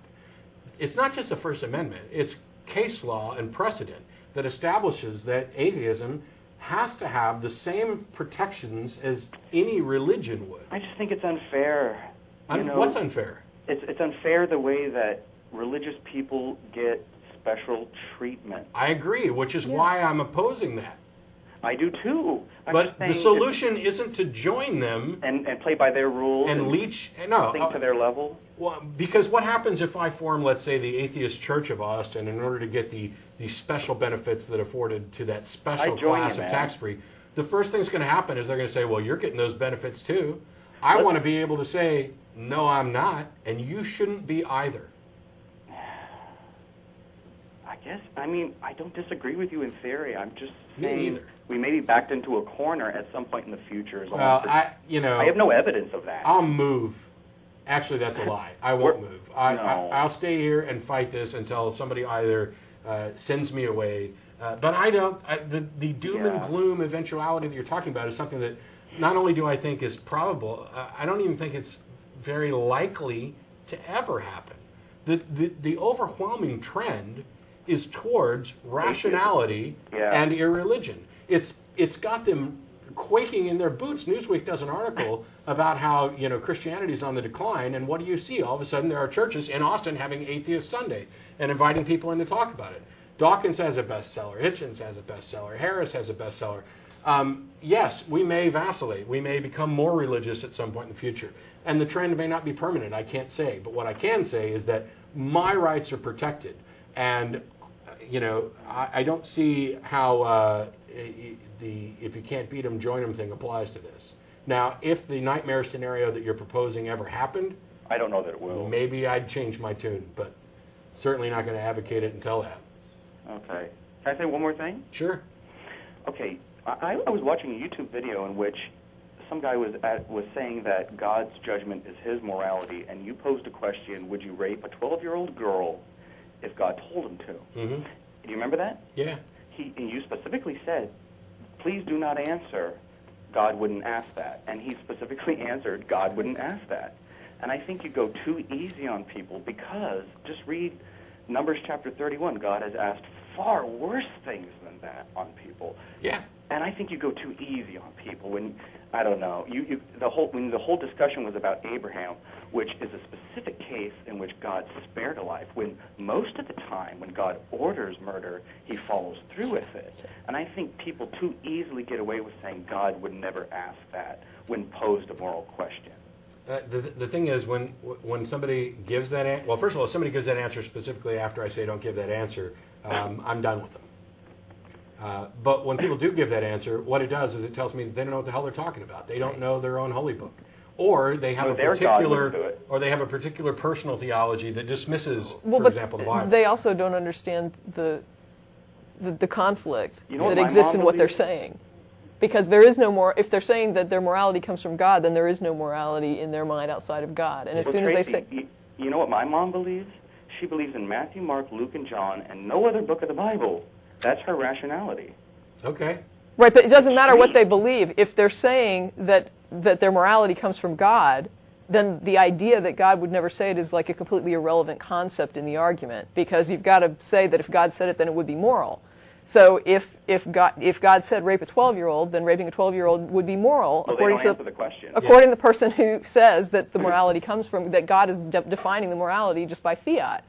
It's not just the First Amendment. It's case law and precedent that establishes that atheism has to have the same protections as any religion would. I just think it's unfair. What's unfair? It's unfair the way that religious people get special treatment. I agree, which is why I'm opposing that. I do too. But the solution isn't to join them and play by their rules and leech. No, think to their level. Well, because what happens if I form, let's say, the Atheist Church of Austin, in order to get the special benefits that afforded to that special class of tax-free? The first thing's going to happen is they're going to say, "Well, you're getting those benefits too." I want to be able to say, "No, I'm not, and you shouldn't be either." I don't disagree with you in theory. I'm just Me saying neither. we may be backed into a corner at some point in the future. Well, I have no evidence of that. I'll move. Actually, that's a lie. I won't move. No. I'll stay here and fight this until somebody either sends me away. But I don't. The doom and gloom eventuality that you're talking about is something that not only do I think is probable, I don't even think it's very likely to ever happen. The overwhelming trend is towards rationality and irreligion. It's got them quaking in their boots. Newsweek does an article about how Christianity is on the decline, and what do you see? All of a sudden, there are churches in Austin having Atheist Sunday and inviting people in to talk about it. Dawkins has a bestseller. Hitchens has a bestseller. Harris has a bestseller. Yes, we may vacillate. We may become more religious at some point in the future, and the trend may not be permanent. I can't say, but what I can say is that my rights are protected. And, I don't see how if you can't beat them, join them thing applies to this. Now, if the nightmare scenario that you're proposing ever happened, I don't know that it will. maybe I'd change my tune, but certainly not going to advocate it until that. Okay. Can I say one more thing? Sure. Okay. I was watching a YouTube video in which some guy was saying that God's judgment is his morality, and you posed a question: would you rape a 12-year-old girl if God told him to? Mm-hmm. Do you remember that? Yeah. And you specifically said, please do not answer, God wouldn't ask that. And he specifically answered, God wouldn't ask that. And I think you go too easy on people, because just read Numbers chapter 31. God has asked far worse things than that on people. Yeah. And I think you go too easy on people when, I don't know, when the whole discussion was about Abraham, which is a specific case in which God spared a life, when most of the time when God orders murder, he follows through with it. And I think people too easily get away with saying God would never ask that when posed a moral question. The thing is, when somebody gives that answer, well, first of all, if somebody gives that answer specifically after I say don't give that answer, I'm done with them. But when people do give that answer, what it does is it tells me they don't know what the hell they're talking about. They don't know their own holy book, or they have a particular personal theology that dismisses, for example, the Bible. They also don't understand the conflict You know that what my exists mom in what they're believes? saying. Because there is no more. If they're saying that their morality comes from God, then there is no morality in their mind outside of God. And as soon as they say, you know what my mom believes? She believes in Matthew, Mark, Luke, and John, and no other book of the Bible. That's her rationality. Okay. right, but it doesn't matter what they believe. If they're saying that their morality comes from God, then the idea that God would never say it is like a completely irrelevant concept in the argument, because you've got to say that if God said it, then it would be moral. So if God said rape a 12-year-old, then raping a 12-year-old would be moral, Well, according they to don't answer the question. according to the person who says that the morality comes from, that God is defining the morality just by fiat.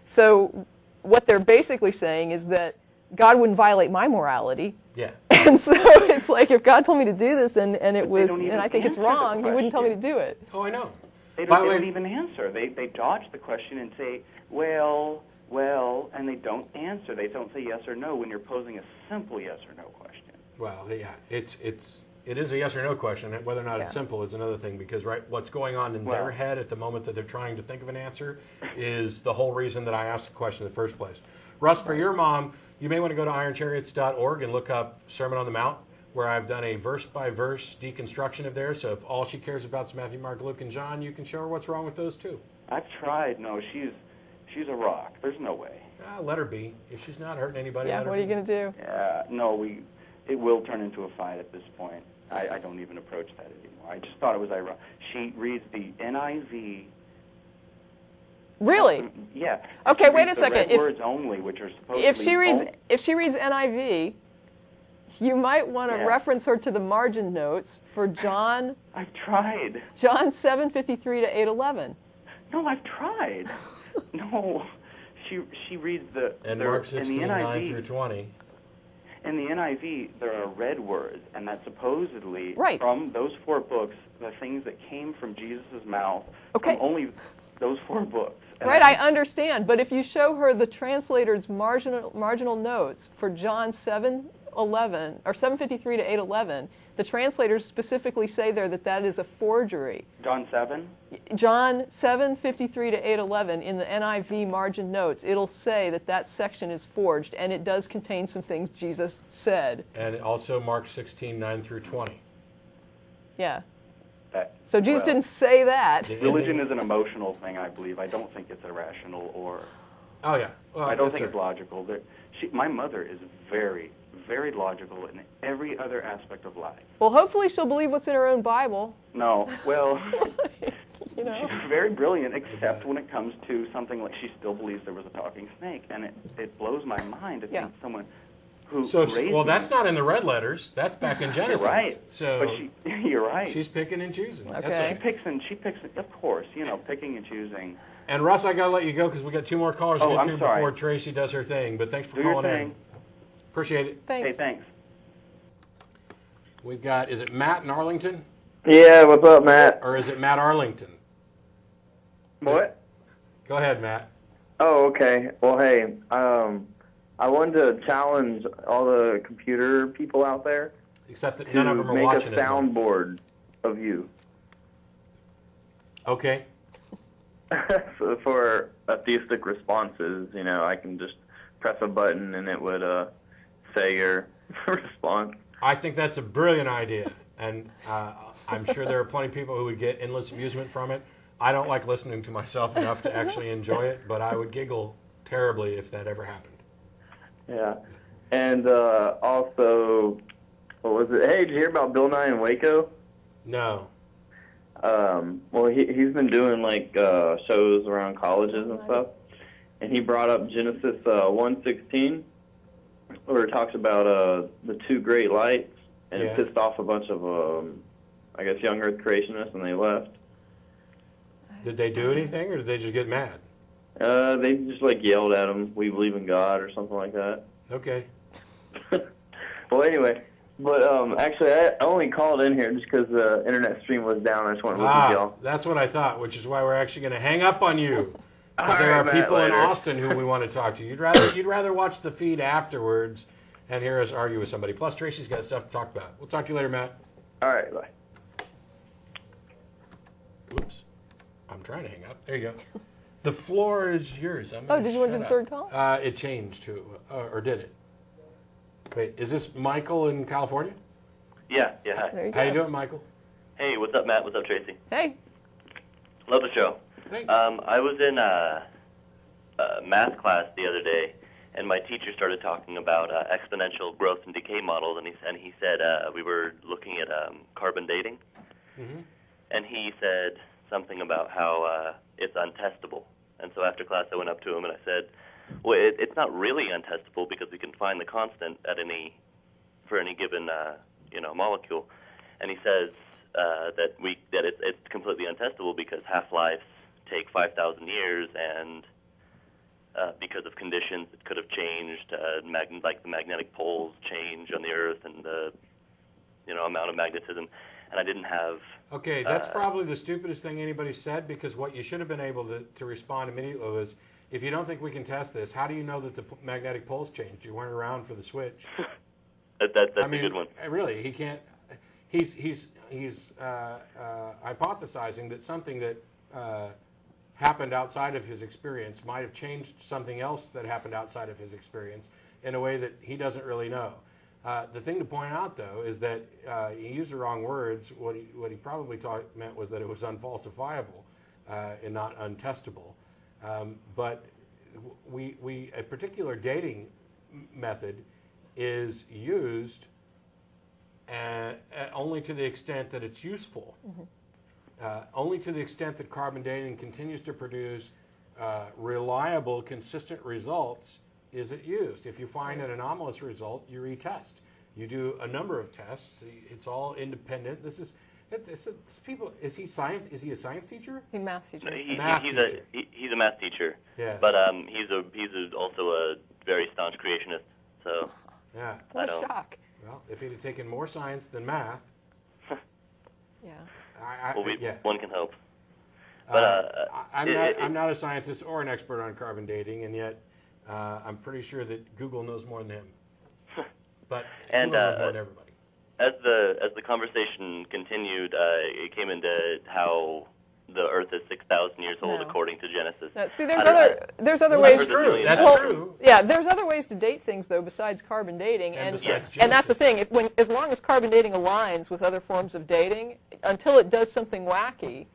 So what they're basically saying is that God wouldn't violate my morality. Yeah. And so it's like, if God told me to do this and it was, don't even and I think it's answer the wrong, He wouldn't tell me to question. do it. Oh, I know. They By the way- don't even answer. They dodge the question and say, well, and they don't answer. They don't say yes or no when you're posing a simple yes or no question. Well, yeah, it is a yes or no question. Whether or not it's Yeah. simple is another thing, because what's going on in their head at the moment that they're trying to think of an answer is the whole reason that I asked the question in the first place. Russ, for your mom, you may want to go to ironchariots.org and look up Sermon on the Mount, where I've done a verse-by-verse deconstruction of there. So if all she cares about is Matthew, Mark, Luke, and John, you can show her what's wrong with those too. I've tried. No, she's a rock. There's no way. Let her be. If she's not hurting anybody, Yeah, let her what are you be. going to do? Yeah, no, it will turn into a fight at this point. I don't even approach that anymore. I just thought it was ironic. She reads the NIV. Really? Yeah. Okay, She wait reads a the second. red words only, which are supposedly. If she reads NIV, you might want to Yeah. reference her to the margin notes for John I've tried. 7:53 to 8:11. No, I've tried. No, she reads And Mark in the 16, 9 through NIV. 20. In the NIV, there are red words, and that supposedly Right. from those 4 books, the things that came from Jesus' mouth, Okay. from only those 4 books. And Right, I understand. But if you show her the translator's marginal notes for John 7:11 or 7:53 to 8:11, the translators specifically say there that is a forgery. John 7. John 7:53 to 8:11 in the NIV margin notes, it'll say that section is forged, and it does contain some things Jesus said. And also Mark 16, 9 through 20. Yeah. So Jesus didn't say that. Religion is an emotional thing, I believe. I don't think it's irrational or. Oh, yeah. Well, I don't that's think her. it's logical. My mother is very, very logical in every other aspect of life. Well, hopefully she'll believe what's in her own Bible. No, well, You know. she's very brilliant, except when it comes to something like she still believes there was a talking snake, and it blows my mind to Yeah. think someone who So, raised well, me- that's not in the red letters. That's back in Genesis. You're right. So but you're right. she's picking and choosing. That's Okay. okay. She picks, of course, picking and choosing. And Russ, I gotta let you go because we got 2 more callers to Oh, get I'm to sorry. before Tracie does her thing. But thanks for Do your calling in. thing. Appreciate it. Thanks. Hey, thanks. We've got, is it Matt in Arlington Yeah, what's up, Matt? or is it Matt Arlington? What? Go ahead, Matt. Oh, okay. Well, hey, I wanted to challenge all the computer people out there Except that to none of them are make watching a it. soundboard of you. Okay. So for theistic responses, I can just press a button and it would say your response. I think that's a brilliant idea, and I'm sure there are plenty of people who would get endless amusement from it. I don't like listening to myself enough to actually enjoy it, but I would giggle terribly if that ever happened. Yeah. And also, what was it? Hey, did you hear about Bill Nye in Waco? No. Well, he's been doing shows around colleges and stuff, and he brought up Genesis 1:16, where it talks about the two great lights, and it pissed off a bunch of young Earth creationists, and they left. Did they do anything, or did they just get mad? They just yelled at him, "We believe in God," or something like that. Okay. Well, anyway. But actually, I only called in here just because the internet stream was down. I just wanted to look at y'all. That's what I thought, which is why we're actually going to hang up on you. Because All there right, are Matt, people in later. Austin who we want to talk to. You'd rather watch the feed afterwards and hear us argue with somebody. Plus, Tracie's got stuff to talk about. We'll talk to you later, Matt. All right, bye. Whoops. I'm trying to hang up. There you go. The floor is yours. Did you want to do the third call? It changed to, or did it? Wait, is this Michael in California? Yeah, hi. There you go. How you doing, Michael? Hey, what's up, Matt? What's up, Tracie? Hey. Love the show. Thanks. I was in a math class the other day, and my teacher started talking about exponential growth and decay models, and he said we were looking at carbon dating, and he said something about how it's untestable. And so after class, I went up to him and I said, "Well, it's not really untestable because we can find the constant for any given molecule." And he says that it's completely untestable because half-lives take 5,000 years, and because of conditions that could have changed, like the magnetic poles change on the Earth and the amount of magnetism. And I didn't have. Okay, that's probably the stupidest thing anybody said, because what you should have been able to respond immediately was, if you don't think we can test this, how do you know that the magnetic poles changed? You weren't around for the switch. That's a good one. Really, he can't. He's hypothesizing that something that happened outside of his experience might have changed something else that happened outside of his experience in a way that he doesn't really know. The thing to point out, though, is that he used the wrong words. What he probably meant was that it was unfalsifiable and not untestable. But a particular dating method is used only to the extent that it's useful. Only to the extent that carbon dating continues to produce reliable, consistent results is it used. If you find an anomalous result, you retest. You do a number of tests. It's all independent. It's people. Is he science? Is he a science teacher? He's a math teacher. He's a math teacher. Yeah. But he's also a very staunch creationist. So Yeah. What a shock. Well, if he'd have taken more science than math, Yeah. One can hope. But I'm not a scientist or an expert on carbon dating, and yet I'm pretty sure that Google knows more than him. But and Google knows more than everybody. As the conversation continued, it came into how the Earth is 6,000 years old according to Genesis. No, see, there's other ways. That's true. Well, true. Yeah, there's other ways to date things though besides carbon dating, and that's the thing. As long as carbon dating aligns with other forms of dating, until it does something wacky,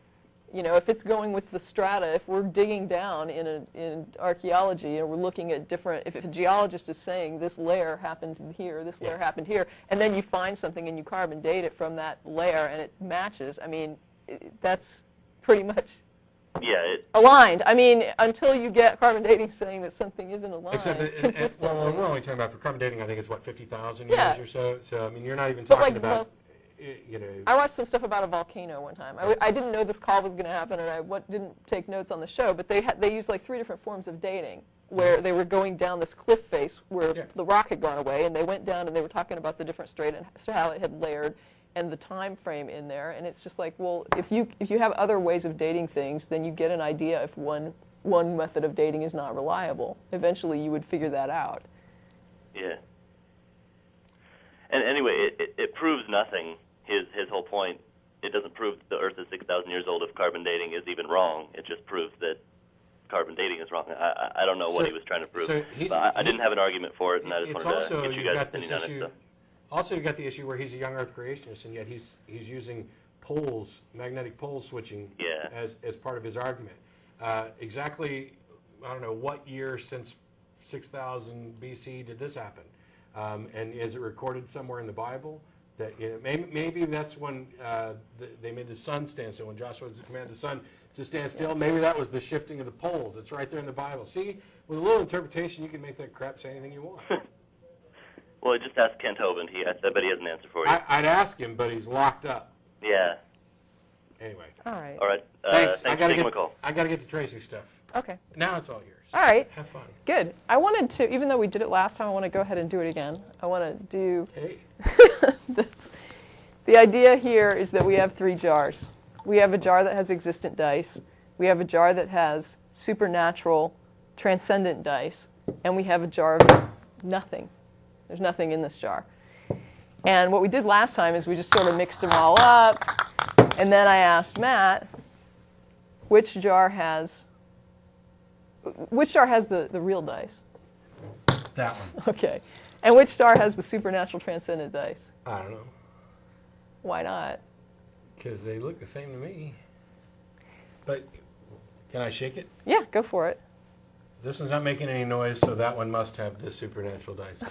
if it's going with the strata, if we're digging down in archaeology and we're looking at different, if a geologist is saying this layer happened here, this layer happened here, and then you find something and you carbon date it from that layer and it matches, that's pretty much aligned. Until you get carbon dating saying that something isn't aligned consistently. We're only talking about, for carbon dating, I think it's 50,000 Yeah. years or so. So you're not even talking about. I watched some stuff about a volcano one time. I didn't know this call was going to happen, and I didn't take notes on the show. But they used 3 different forms of dating, where they were going down this cliff face where the rock had gone away, and they went down and they were talking about the different strata and how it had layered, and the time frame in there. And it's just if you have other ways of dating things, then you get an idea if one one method of dating is not reliable. Eventually you would figure that out. Yeah. And anyway, it proves nothing. His whole point, it doesn't prove that the Earth is 6,000 years old if carbon dating is even wrong. It just proves that carbon dating is wrong. I don't know what he was trying to prove. But I didn't have an argument for it, and I just wanted to get you guys' opinion on it. So. Also, you've got the issue where he's a young Earth creationist, and yet he's using poles, magnetic pole switching, as part of his argument. Exactly, I don't know what year since 6,000 BC did this happen, and is it recorded somewhere in the Bible that maybe that's when they made the sun stand still, when Joshua commanded the sun to stand still. Maybe that was the shifting of the poles. It's right there in the Bible. See, with a little interpretation, you can make that crap say anything you want. Well, I just asked Kent Hovind. I bet he has an answer for you. I'd ask him, but he's locked up. Yeah. Anyway. All right. All right. Thanks. Thanks for taking my call. I got to get to Tracie stuff. Okay. Now it's all yours. All right. Have fun. Good. I wanted to, even though we did it last time, I want to go ahead and do it again. I want to do... Hey. The idea here is that we have 3 jars. We have a jar that has existent dice. We have a jar that has supernatural, transcendent dice. And we have a jar of nothing. There's nothing in this jar. And what we did last time is we just sort of mixed them all up. And then I asked Matt, which jar has the real dice? That one. Okay. And which jar has the supernatural transcendent dice? I don't know. Why not? Because they look the same to me. But can I shake it? Yeah, go for it. This one's not making any noise, so that one must have the supernatural dice.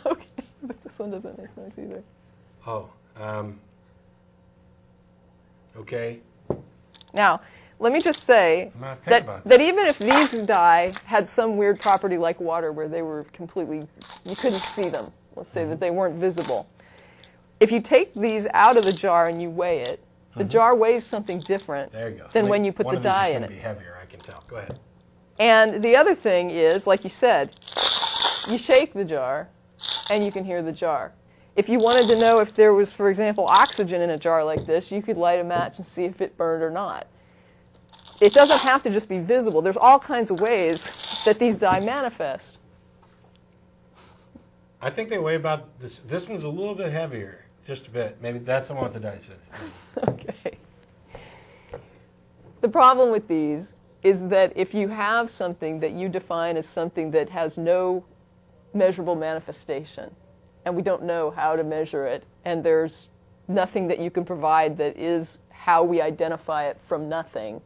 Okay, but this one doesn't make noise either. Oh, okay. Now, let me just say I'm gonna think about that even if these die had some weird property like water where they were completely, you couldn't see them, let's say that they weren't visible. If you take these out of the jar and you weigh it, the jar weighs something different than when you put the die in it. One of these is going to be heavier, I can tell. Go ahead. And the other thing is, like you said, you shake the jar and you can hear the jar. If you wanted to know if there was, for example, oxygen in a jar like this, you could light a match and see if it burned or not. It doesn't have to just be visible. There's all kinds of ways that these die manifest. I think they weigh about this. This one's a little bit heavier, just a bit. Maybe that's the one with the dice in it. Okay. The problem with these is that if you have something that you define as something that has no measurable manifestation, and we don't know how to measure it, and there's nothing that you can provide that is how we identify it from nothing,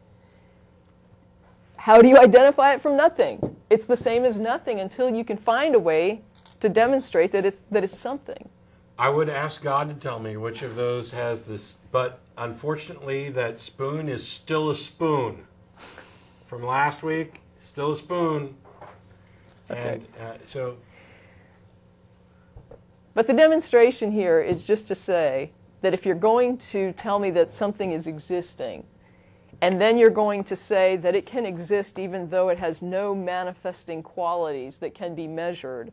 how do you identify it from nothing? It's the same as nothing until you can find a way to demonstrate that it's something. I would ask God to tell me which of those has this, but unfortunately that spoon is still a spoon. From last week, still a spoon. Okay. And But the demonstration here is just to say that if you're going to tell me that something is existing, and then you're going to say that it can exist even though it has no manifesting qualities that can be measured,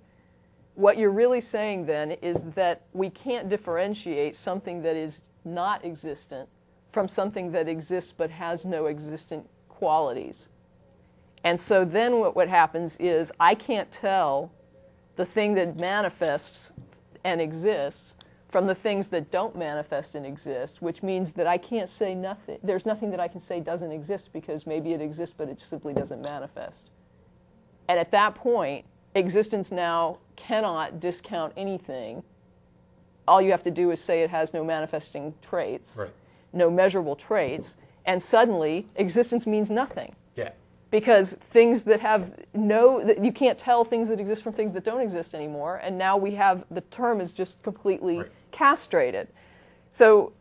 what you're really saying then is that we can't differentiate something that is not existent from something that exists but has no existent qualities. And so then what happens is I can't tell the thing that manifests and exists from the things that don't manifest and exist, which means that I can't say nothing. There's nothing that I can say doesn't exist because maybe it exists but it simply doesn't manifest. And at that point, existence now cannot discount anything. All you have to do is say it has no manifesting traits, right. No measurable traits, and suddenly existence means nothing. Yeah. Because things that have you can't tell things that exist from things that don't exist anymore, and now we have, the term is just completely castrated. So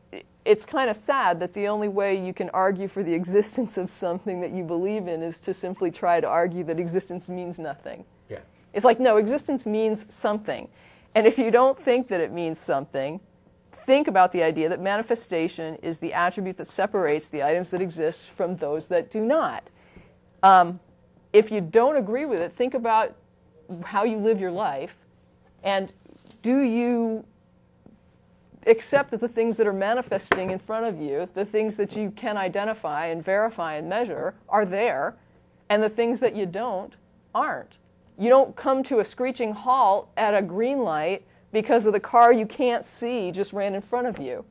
it's kind of sad that the only way you can argue for the existence of something that you believe in is to simply try to argue that existence means nothing. Yeah. It's like, no, existence means something. And if you don't think that it means something, think about the idea that manifestation is the attribute that separates the items that exist from those that do not. If you don't agree with it, think about how you live your life, and do you accept that the things that are manifesting in front of you, the things that you can identify and verify and measure, are there, and the things that you don't aren't. You don't come to a screeching halt at a green light because of the car you can't see just ran in front of you.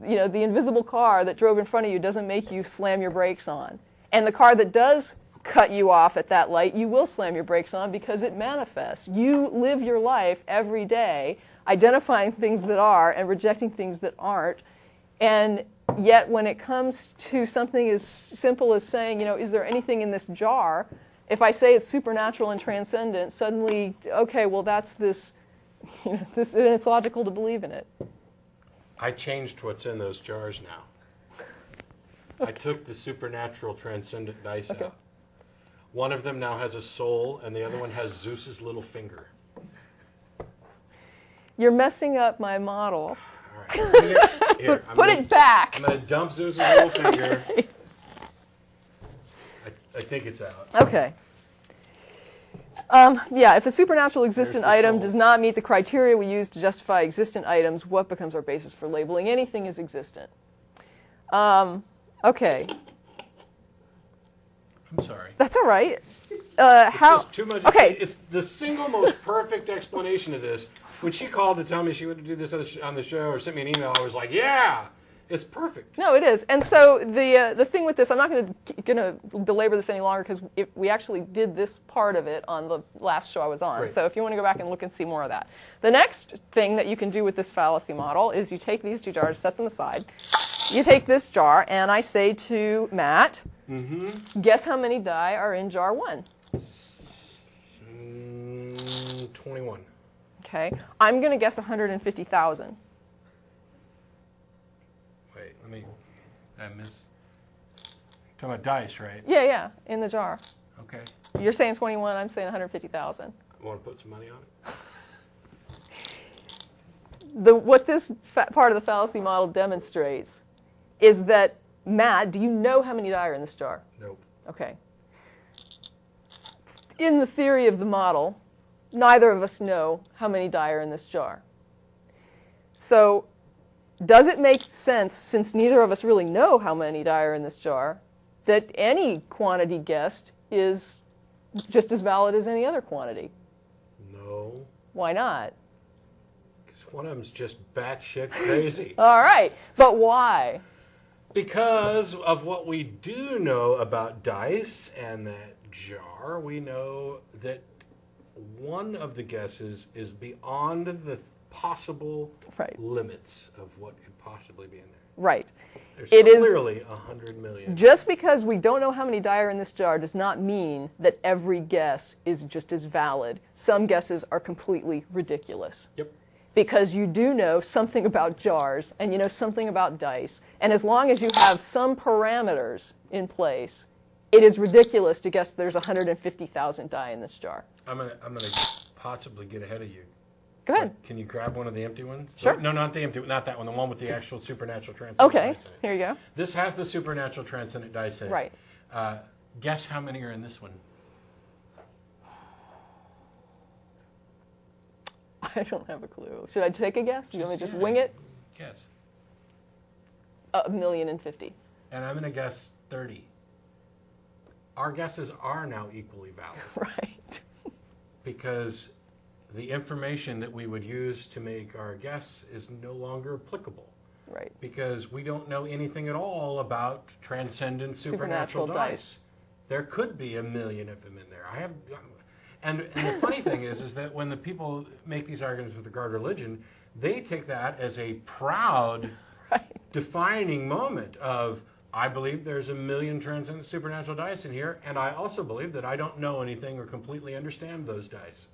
You know, the invisible car that drove in front of you doesn't make you slam your brakes on. And the car that does cut you off at that light, you will slam your brakes on because it manifests. You live your life every day identifying things that are and rejecting things that aren't. And yet when it comes to something as simple as saying, you know, is there anything in this jar? If I say it's supernatural and transcendent, suddenly, okay, well that's this, you know, this, and it's logical to believe in it. I changed what's in those jars now. I took the supernatural transcendent dice out. One of them now has a soul, and the other one has Zeus's little finger. You're messing up my model. All right. Here, Put it back. I'm going to dump Zeus's little finger. Okay. I think it's out. Okay. Yeah, if a supernatural existent item does not meet the criteria we use to justify existent items, what becomes our basis for labeling anything as existent? Okay. I'm sorry. That's all right. It's How? just too much. Okay. It's the single most perfect explanation of this. When she called to tell me she would do this on the show or sent me an email, I was like, yeah, it's perfect. No, it is. And so the thing with this, I'm not going to belabor this any longer because we actually did this part of it on the last show I was on. Right. So if you want to go back and look and see more of that. The next thing that you can do with this fallacy model is you take these two jars, set them aside. You take this jar, and I say to Matt, guess how many die are in jar 1? 21. Okay. I'm going to guess 150,000. Wait, I miss. Talking about dice, right? Yeah, in the jar. Okay. You're saying 21, I'm saying 150,000. Want to put some money on it? What this part of the fallacy model demonstrates is that, Matt, do you know how many die are in this jar? Nope. Okay. In the theory of the model, neither of us know how many die are in this jar. So, does it make sense, since neither of us really know how many die are in this jar, that any quantity guessed is just as valid as any other quantity? No. Why not? Because one of them's just batshit crazy. All right, but why? Because of what we do know about dice and that jar, we know that one of the guesses is beyond the possible limits of what could possibly be in there. Right. There's It is clearly 100 million. just because we don't know how many die are in this jar does not mean that every guess is just as valid. Some guesses are completely ridiculous. Yep. Because you do know something about jars and you know something about dice, and as long as you have some parameters in place, it is ridiculous to guess there's 150,000 die in this jar. I'm gonna possibly get ahead of you. Go ahead. Can you grab one of the empty ones? Sure. No, not the empty, not that one. The one with the actual supernatural transcendent Okay, dice in it. here you go. This has the supernatural transcendent dice in it. Right. Guess how many are in this one? I don't have a clue. Should I take a guess? You want me to just wing it? Guess. 1,050,000. And I'm going to guess 30. Our guesses are now equally valid. Right. Because the information that we would use to make our guess is no longer applicable. Right. Because we don't know anything at all about transcendent supernatural dice. There could be 1 million of them in there. And the funny thing is that when the people make these arguments with regard to religion, they take that as a proud defining moment of, I believe there's 1 million transcendent supernatural dice in here, and I also believe that I don't know anything or completely understand those dice.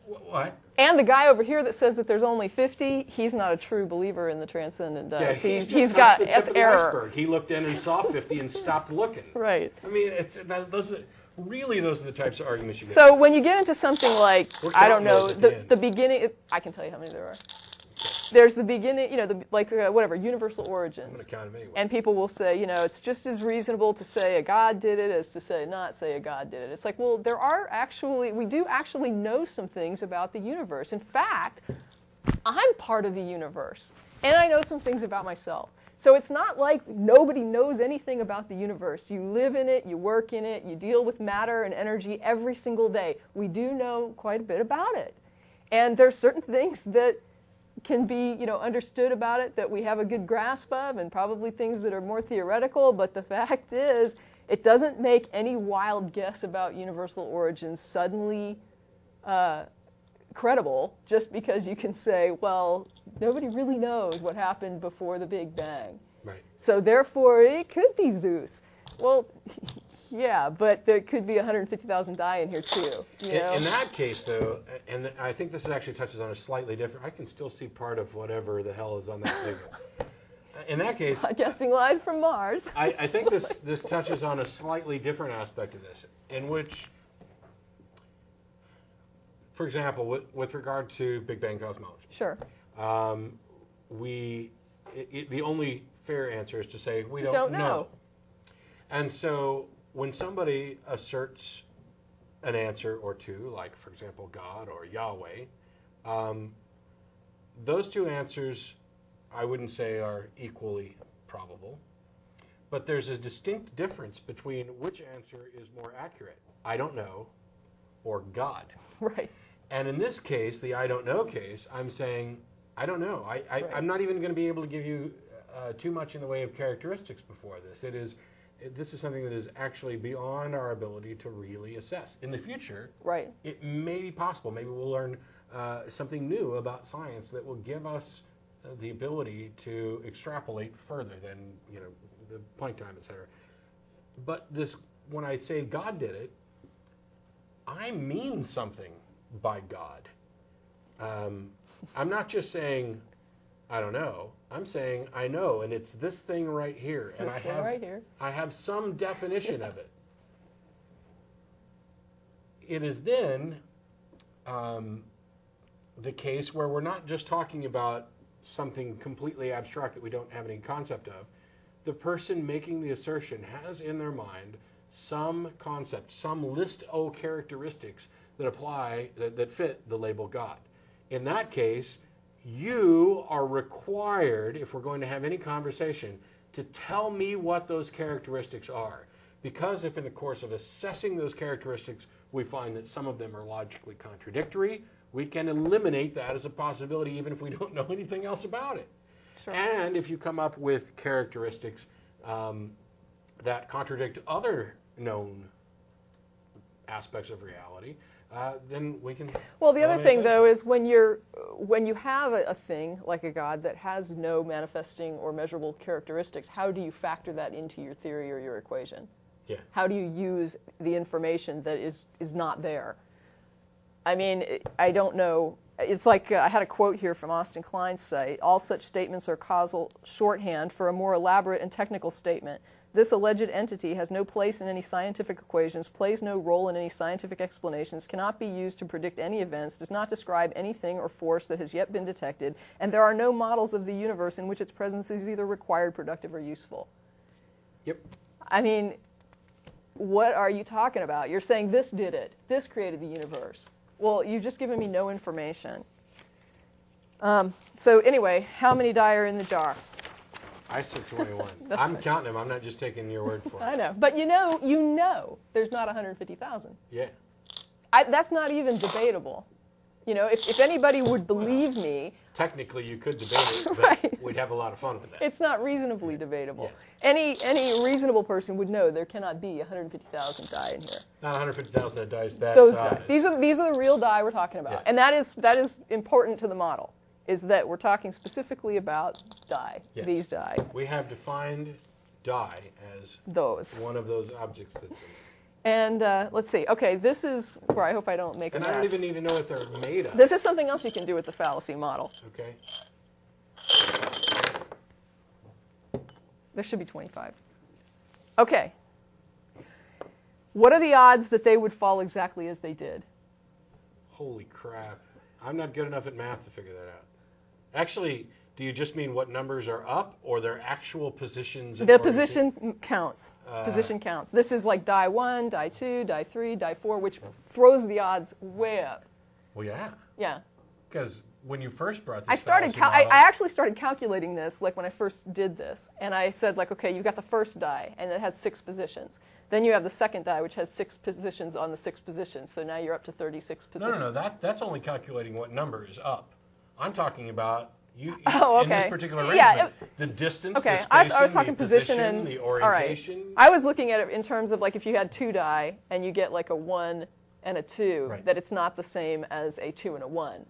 What? And the guy over here that says that there's only 50, he's not a true believer in the transcendent dice. Yeah, he's got, the tip that's of the error. iceberg. He looked in and saw 50 and stopped looking. Right. I mean, those are the types of arguments you get. So when you get into something like, I don't know, counting those at the beginning, I can tell you how many there are. There's the beginning, whatever, universal origins. I'm going to count them anyway. And people will say, it's just as reasonable to say a God did it as to say not say a God did it. It's like, well, we do actually know some things about the universe. In fact, I'm part of the universe. And I know some things about myself. So it's not like nobody knows anything about the universe. You live in it, you work in it, you deal with matter and energy every single day. We do know quite a bit about it. And there's certain things that can be, understood about it that we have a good grasp of, and probably things that are more theoretical, but the fact is, it doesn't make any wild guess about universal origins suddenly credible just because you can say, well, nobody really knows what happened before the Big Bang. Right. So therefore, it could be Zeus. Well, yeah, but there could be 150,000 die in here too. In that case, though, and I think this actually touches on a slightly different, I can still see part of whatever the hell is on that figure. In that case, Podcasting live from Mars. I think this touches on a slightly different aspect of this, in which, for example, with regard to Big Bang cosmology, Sure. the only fair answer is to say we don't know. And so when somebody asserts an answer or two, like, for example, God or Yahweh, those two answers I wouldn't say are equally probable, but there's a distinct difference between which answer is more accurate, I don't know, or God. Right. And in this case, the I don't know case, I'm saying, I don't know. I'm not even going to be able to give you too much in the way of characteristics before this. This is something that is actually beyond our ability to really assess. In the future, Right. it may be possible. Maybe we'll learn something new about science that will give us the ability to extrapolate further than the point time, et cetera. But when I say God did it, I mean something by God. I'm not just saying I don't know. I'm saying I know, and it's this thing right here, and I have some definition of it. It is then the case where we're not just talking about something completely abstract that we don't have any concept of. The person making the assertion has in their mind some concept, some list of characteristics that apply, that fit the label God. In that case, you are required, if we're going to have any conversation, to tell me what those characteristics are. Because if in the course of assessing those characteristics, we find that some of them are logically contradictory, we can eliminate that as a possibility even if we don't know anything else about it. Sure. And if you come up with characteristics that contradict other known aspects of reality, then we can. Well, the other thing, though, is when you have a thing like a God that has no manifesting or measurable characteristics, how do you factor that into your theory or your equation? Yeah. How do you use the information that is not there? I mean, I don't know. It's like I had a quote here from Austin Klein's site. All such statements are causal shorthand for a more elaborate and technical statement. This alleged entity has no place in any scientific equations, plays no role in any scientific explanations, cannot be used to predict any events, does not describe anything or force that has yet been detected, and there are no models of the universe in which its presence is either required, productive, or useful. Yep. I mean, what are you talking about? You're saying this did it. This created the universe. Well, you've just given me no information. So anyway, how many die are in the jar? I said 21. I'm counting them. I'm not just taking your word for it. I know. But you know there's not 150,000. Yeah. That's not even debatable. If anybody would believe me. Technically, you could debate it, but Right. we'd have a lot of fun with that. It's not reasonably debatable. Yes. Any reasonable person would know there cannot be 150,000 die in here. Not 150,000 that dies that Those size. die. These are the real die we're talking about. Yeah. And that is important to the model, is that we're talking specifically about die, Yes. these die. We have defined die as Those. one of those objects that's in it. And let's see. Okay, this is where I hope I don't make a And mess. I don't even need to know what they're made of. This is something else you can do with the fallacy model. Okay. There should be 25. Okay. What are the odds that they would fall exactly as they did? Holy crap. I'm not good enough at math to figure that out. Actually, do you just mean what numbers are up or their actual positions? The position counts. Position counts. This is like die 1, die 2, die 3, die 4, which throws the odds way up. Well, yeah. Yeah. Because when you first brought this I model, actually started calculating this like when I first did this, and I said like, okay, you've got the first die, and it has 6 positions. Then you have the second die, which has 6 positions on the 6 positions. So now you're up to 36 positions. No. That's only calculating what number is up. I'm talking about in this particular arrangement, Yeah, the distance, okay, the spacing, I was talking the position and the orientation. All right. I was looking at it in terms of like if you had 2 die and you get like a 1 and a 2, Right. that it's not the same as a 2 and a 1.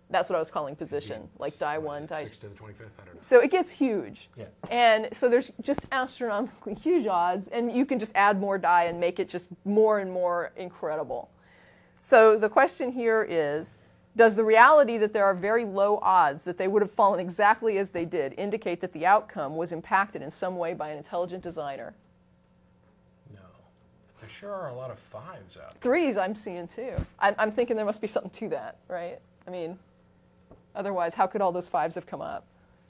That's what I was calling position, like die 1, die 6 to the 25th, I don't know. So it gets huge. Yeah. And so there's just astronomically huge odds, and you can just add more die and make it just more and more incredible. So the question here is, does the reality that there are very low odds that they would have fallen exactly as they did indicate that the outcome was impacted in some way by an intelligent designer? No. But there sure are a lot of 5s out 3s I'm seeing too. I'm thinking there must be something to that, right? I mean, otherwise, how could all those 5s have come up?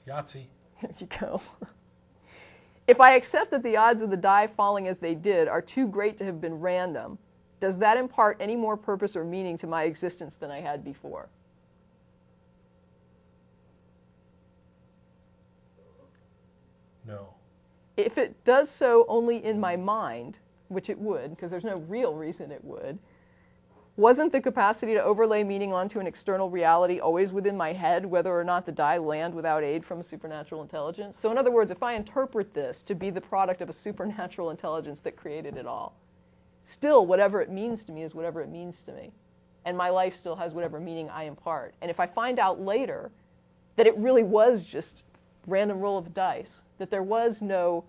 Yahtzee. There you go. If I accept that the odds of the die falling as they did are too great to have been random, does that impart any more purpose or meaning to my existence than I had before? No. If it does so only in my mind, which it would, because there's no real reason it would, wasn't the capacity to overlay meaning onto an external reality always within my head, whether or not the die land without aid from a supernatural intelligence? So in other words, if I interpret this to be the product of a supernatural intelligence that created it all, still whatever it means to me is whatever it means to me. And my life still has whatever meaning I impart. And if I find out later that it really was just random roll of dice, that there was no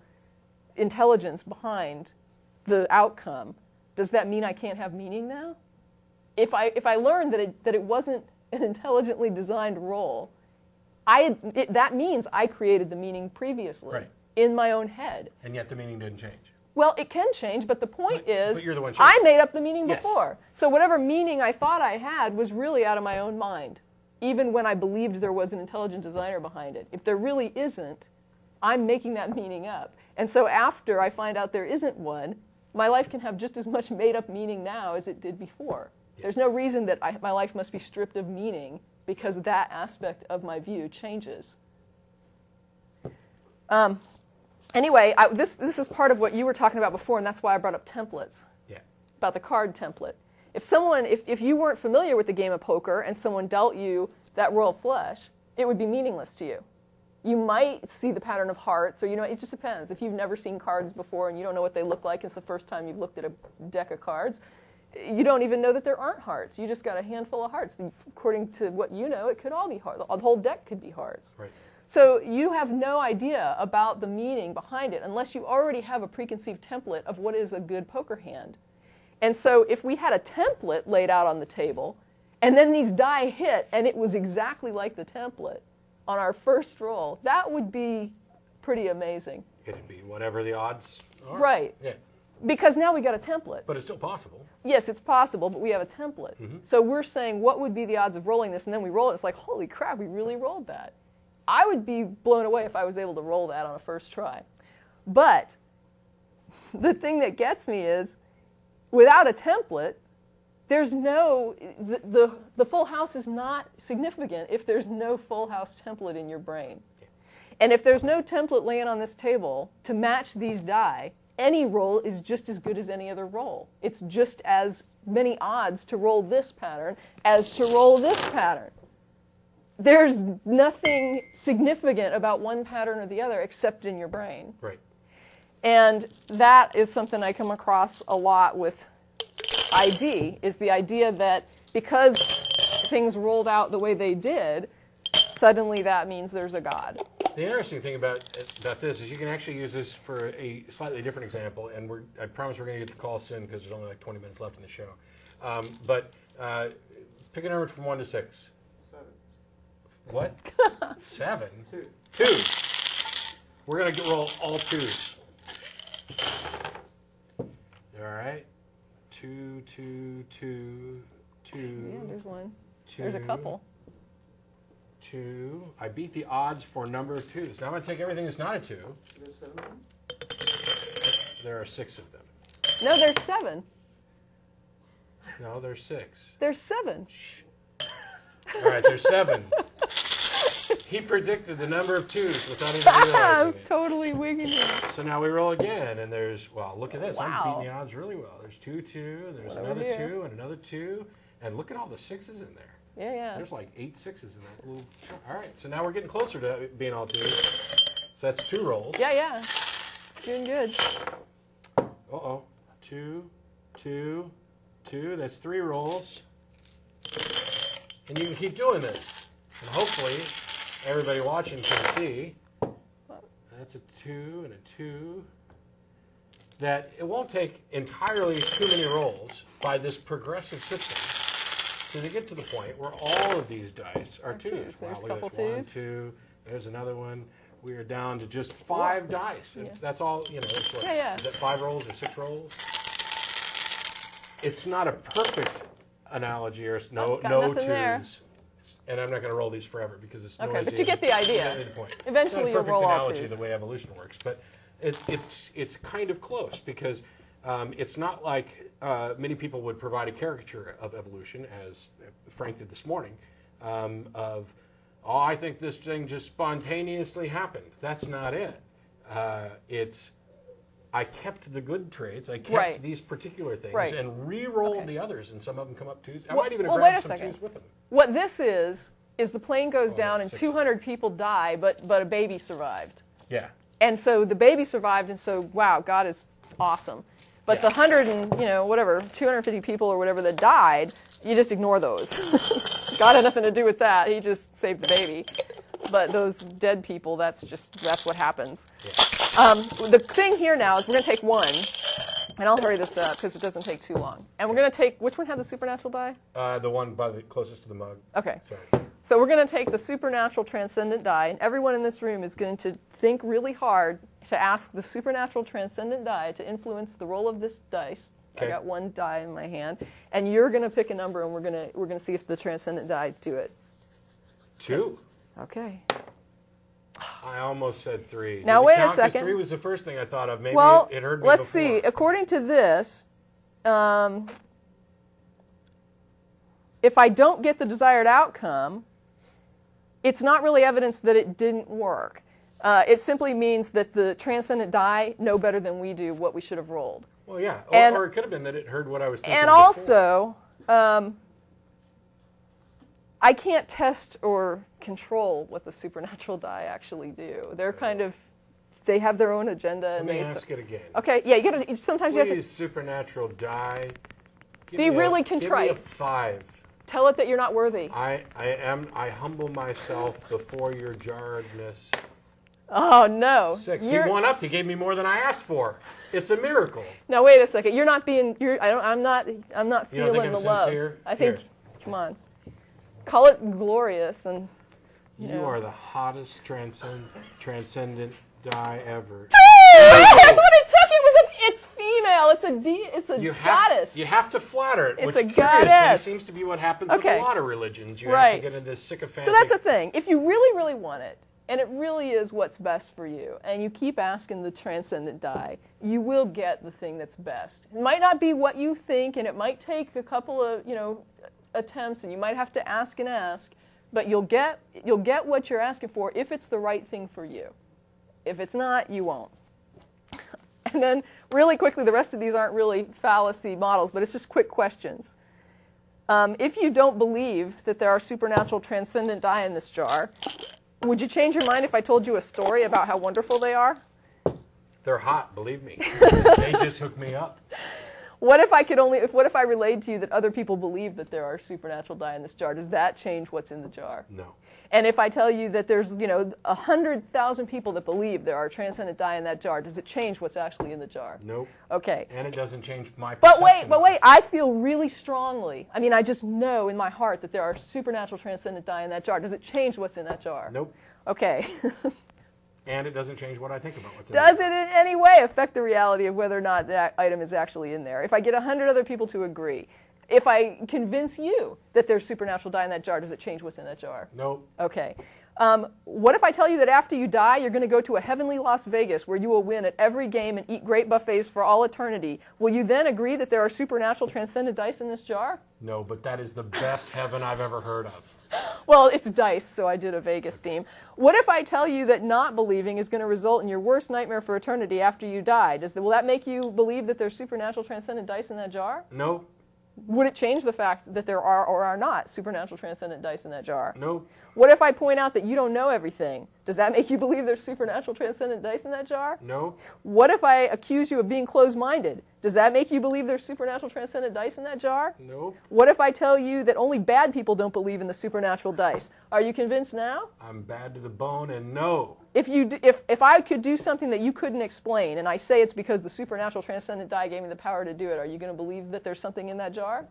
intelligence behind the outcome, does that mean I can't have meaning now? If I learn that it wasn't an intelligently designed roll, that means I created the meaning previously in my own head. And yet the meaning didn't change. Well, it can change, but the point is, but you're the one I made up the meaning Yes. before. So whatever meaning I thought I had was really out of my own mind, even when I believed there was an intelligent designer behind it. If there really isn't, I'm making that meaning up. And so after I find out there isn't one, my life can have just as much made-up meaning now as it did before. Yeah. There's no reason that my life must be stripped of meaning because that aspect of my view changes. Anyway, this is part of what you were talking about before, and that's why I brought up templates. Yeah. About the card template. If you weren't familiar with the game of poker and someone dealt you that royal flush, it would be meaningless to you. You might see the pattern of hearts, or it just depends. If you've never seen cards before and you don't know what they look like, it's the first time you've looked at a deck of cards, you don't even know that there aren't hearts. You just got a handful of hearts. According to what you know, it could all be hearts. The whole deck could be hearts. Right. So you have no idea about the meaning behind it unless you already have a preconceived template of what is a good poker hand. And so if we had a template laid out on the table, and then these die hit, and it was exactly like the template on our first roll, that would be pretty amazing. It'd be whatever the odds are. Right. Yeah. Because now we got a template. But it's still possible. Yes, it's possible, but we have a template. Mm-hmm. So we're saying, what would be the odds of rolling this? And then we roll it. It's like, holy crap, we really rolled that. I would be blown away if I was able to roll that on a first try. But the thing that gets me is, without a template, there's no, the full house is not significant if there's no full house template in your brain. And if there's no template laying on this table to match these die, any roll is just as good as any other roll. It's just as many odds to roll this pattern as to roll this pattern. There's nothing significant about one pattern or the other except in your brain. Right. And that is something I come across a lot with ID, is the idea that because things rolled out the way they did, suddenly that means there's a God. The interesting thing about this is you can actually use this for a slightly different example, and I promise we're going to get the call soon because there's only like 20 minutes left in the show. But pick a number from 1 to 6. 7. What? 7? 2. 2. We're going to roll all 2s. All right. 2, 2, 2, 2. Yeah, there's one. 2, there's a couple. 2. I beat the odds for a number of 2s. Now I'm going to take everything that's not a 2. There's 7. There are 6 of them. No, there's 7. No, there's 6. There's 7. Shh. All right, there's 7. He predicted the number of 2s without even realizing I'm it. totally wigging it. So now we roll again, and there's, well, look at this. Wow. I'm beating the odds really well. There's 2, 2, and there's One over another here. 2, and another 2. And look at all the 6s in there. Yeah, yeah. There's like 8 6s in that little. All right, so now we're getting closer to being all 2s. So that's 2 rolls. Yeah, yeah. Doing good. Uh-oh. 2, 2, 2. That's 3 rolls. And you can keep doing this. And hopefully, everybody watching can see. That's a 2 and a 2. That it won't take entirely too many rolls by this progressive system to get to the point where all of these dice are 2s. twos. There's a look at couple this. 1, twos. 2. There's another one. We are down to just 5 dice. And that's all, it's what, Yeah, yeah. is that 5 rolls or 6 rolls? It's not a perfect analogy or no got no nothing there. 2s. And I'm not going to roll these forever because it's Okay, noisy. but you get the idea. Yeah, that's the point. Eventually it's you'll not a perfect roll all analogy 2s. the way evolution works, but it's kind of close because it's not like many people would provide a caricature of evolution, as Frank did this morning, of, oh, I think this thing just spontaneously happened. That's not it. I kept the good traits. I kept Right. these particular things Right. and re-rolled Okay. the others, and some of them come up 2s. I Well- might even well, have wait grabbed a some second. 2s with them. What this is the plane goes down and that's 200 people die, but a baby survived. Yeah. And so the baby survived, and so, wow, God is awesome. But the 100 and, 250 people or whatever that died, you just ignore those. God had nothing to do with that. He just saved the baby. But those dead people, that's what happens. The thing here now is we're going to take one, and I'll hurry this up because it doesn't take too long. And we're going to take, which one had the supernatural die? The one by the closest to the mug. Okay. Sorry. So we're going to take the supernatural transcendent die, and everyone in this room is going to think really hard to ask the supernatural transcendent die to influence the roll of this dice. Okay. I got one die in my hand, and you're going to pick a number, and we're going to see if the transcendent die do it. 2. Okay. I almost said 3. Now, Does it wait a count? 'Cause second. 3 was the first thing I thought of. Maybe Well, it heard me let's before. see. According to this, if I don't get the desired outcome, it's not really evidence that it didn't work. It simply means that the transcendent die know better than we do what we should have rolled. Well, yeah. And- Or it could have been that it heard what I was thinking And before. also, I can't test or control what the supernatural die actually do. They're they have their own agenda. Let And me they ask it again. Okay, yeah, sometimes you have to Please, supernatural die. Give Be me really Give me contrite. a 5. tell it that you're not worthy. I humble myself before your jarredness. Oh, no. 6. You're- He won up. He gave me more than I asked for. It's a miracle. Now wait a second. You're not being. I'm not You don't feeling think I'm the love. sincere? I think. Here. Come on. Call it glorious and. You are the hottest transcendent die ever. That's what it took. It's female. It's a goddess. You have to flatter it. It's which a curiously goddess. seems to be what happens Okay. with a lot of religions. You have Right. to get into this sycophantic. So that's the thing. If you really, really want it, and it really is what's best for you, and you keep asking the transcendent die, you will get the thing that's best. It might not be what you think, and it might take a couple of attempts, and you might have to ask and ask, but you'll get what you're asking for if it's the right thing for you. If it's not, you won't. And then, really quickly, the rest of these aren't really fallacy models, but it's just quick questions. If you don't believe that there are supernatural transcendent die in this jar, would you change your mind if I told you a story about how wonderful they are? They're hot, believe me. They just hooked me up. What if I relayed to you that other people believe that there are supernatural die in this jar? Does that change what's in the jar? No. And if I tell you that there's 100,000 people that believe there are transcendent die in that jar, does it change what's actually in the jar? Nope. Okay. And it doesn't change my But perception. wait, I feel really strongly. I mean, I just know in my heart that there are supernatural transcendent die in that jar. Does it change what's in that jar? Nope. Okay. And it doesn't change what I think about what's in Does it. it in any way affect the reality of whether or not that item is actually in there? If I get 100 other people to agree, if I convince you that there's supernatural die in that jar, does it change what's in that jar? Nope. Okay. What if I tell you that after you die, you're going to go to a heavenly Las Vegas where you will win at every game and eat great buffets for all eternity? Will you then agree that there are supernatural transcendent dice in this jar? No, but that is the best heaven I've ever heard of. Well, it's dice, so I did a Vegas theme. What if I tell you that not believing is going to result in your worst nightmare for eternity after you die? Will that make you believe that there's supernatural transcendent dice in that jar? No. Would it change the fact that there are or are not supernatural transcendent dice in that jar? No. What if I point out that you don't know everything? Does that make you believe there's supernatural transcendent dice in that jar? No. What if I accuse you of being closed-minded? Does that make you believe there's supernatural transcendent dice in that jar? No. What if I tell you that only bad people don't believe in the supernatural dice? Are you convinced now? I'm bad to the bone, and no. If I could do something that you couldn't explain, and I say it's because the supernatural transcendent die gave me the power to do it, are you going to believe that there's something in that jar?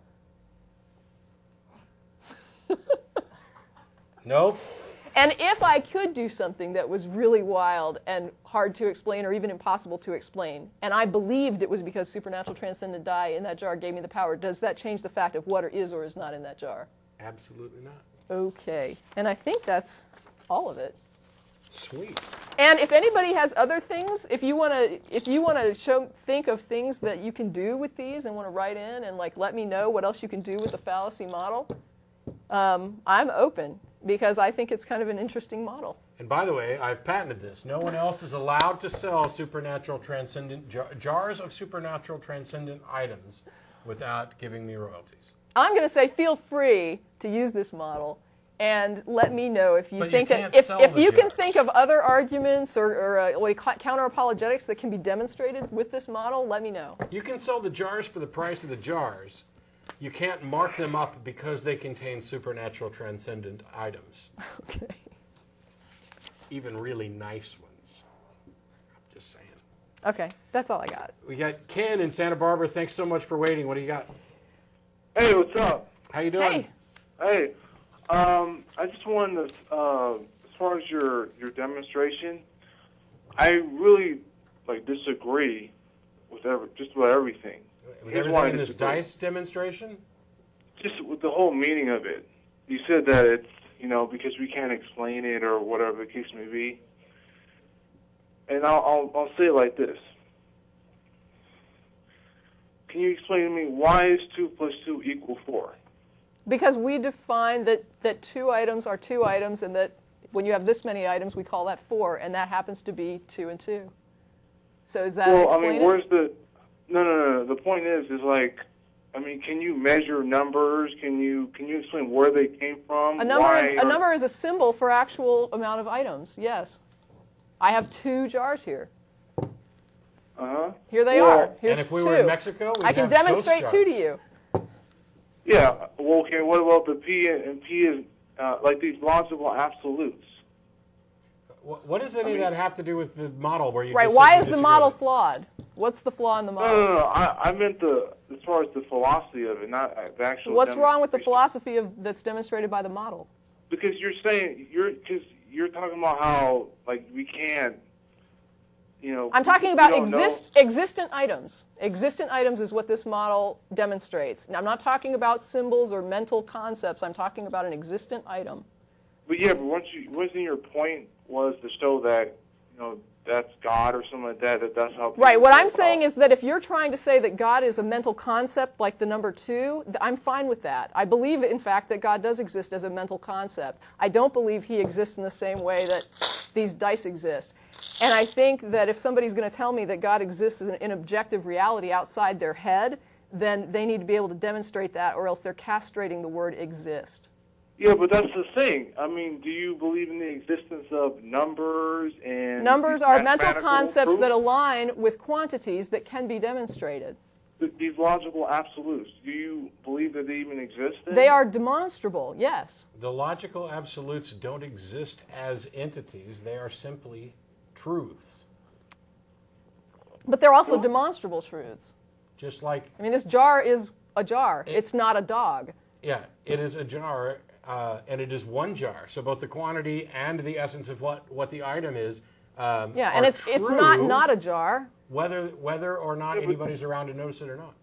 Nope. And if I could do something that was really wild and hard to explain or even impossible to explain, and I believed it was because supernatural transcendent die in that jar gave me the power, does that change the fact of what is or is not in that jar? Absolutely not. Okay. And I think that's all of it. Sweet. And if anybody has other things, if you want to think of things that you can do with these and want to write in and let me know what else you can do with the fallacy model, I'm open because I think it's kind of an interesting model. And by the way, I've patented this. No one else is allowed to sell supernatural transcendent jars of supernatural transcendent items without giving me royalties. I'm going to say feel free to use this model and let me know if you But think you that can't sell if the you can jar. think of other arguments or counter apologetics that can be demonstrated with this model. Let me know. You can sell the jars for the price of the jars. You can't mark them up because they contain supernatural transcendent items. Okay. Even really nice ones. I'm just saying. Okay, that's all I got. We got Ken in Santa Barbara. Thanks so much for waiting. What do you got? Hey, what's up? How you doing? Hey. Hey, I just wanted to, as far as your demonstration, I really disagree with just about everything. With Here's why I everything in this disagree. dice demonstration? Just with the whole meaning of it. You said that it's because we can't explain it or whatever the case may be. And I'll say it like this. Can you explain to me why is 2 plus 2 equal 4? Because we define that 2 items are 2 items, and that when you have this many items, we call that 4, and that happens to be 2 and 2. So is that explain it? Where's the... No. The point is can you measure numbers? Can you explain where they came from? A number is a symbol for actual amount of items, yes. I have 2 jars here. Uh-huh. Here they are. Here's and if we 2. were in Mexico, we'd I can have demonstrate ghost 2 to jars. you. Yeah. Well, okay. What about the P and P is like these logical absolutes? What does any of that have to do with the model where you Right, just why said you is the disagree model with it? flawed? What's the flaw in the model? No. I meant as far as the philosophy of it, not the actual. What's wrong with the demonstration. philosophy that's demonstrated by the model? Because you're talking about how we can't. I'm talking we about don't know. existent items. Existent items is what this model demonstrates. Now, I'm not talking about symbols or mental concepts. I'm talking about an existent item. But wasn't your point was to show that that's God or something like that? That's how. Right. What I'm saying is that if you're trying to say that God is a mental concept like the number 2, I'm fine with that. I believe, in fact, that God does exist as a mental concept. I don't believe he exists in the same way that these dice exist. And I think that if somebody's going to tell me that God exists in an objective reality outside their head, then they need to be able to demonstrate that, or else they're castrating the word exist. Yeah, but that's the thing. Do you believe in the existence of numbers and... Numbers are mental mathematical concepts proof? that align with quantities that can be demonstrated. These logical absolutes, do you believe that they even exist? Then? They are demonstrable, yes. The logical absolutes don't exist as entities. They are simply truths. But they're also demonstrable truths. Just like, This jar is a jar. It's not a dog. yeah, it is a jar, and it is one jar. So both the quantity and the essence of what the item is Yeah, are and it's true, not a jar. whether or not anybody's around to notice it or not.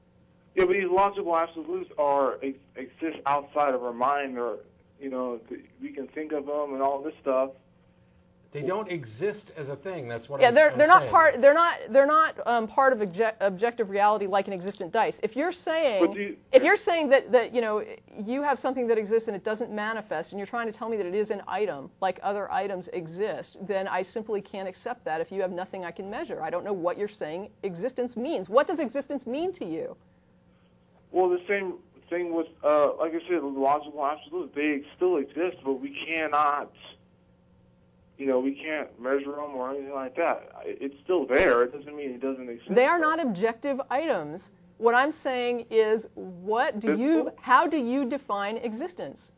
Yeah, but these logical absolutes exist outside of our mind, or we can think of them and all this stuff. They don't exist as a thing. That's what. Yeah, I'm they're not saying. part. They're not part of objective reality like an existent dice. If you're saying that you have something that exists and it doesn't manifest, and you're trying to tell me that it is an item like other items exist, then I simply can't accept that. If you have nothing I can measure, I don't know what you're saying existence means. What does existence mean to you? Well, the same thing with, like I said, the logical absolutes. They still exist, but we cannot. We can't measure them or anything like that. It's still there. It doesn't mean it doesn't exist. They are not objective items. What I'm saying is, how do you define existence?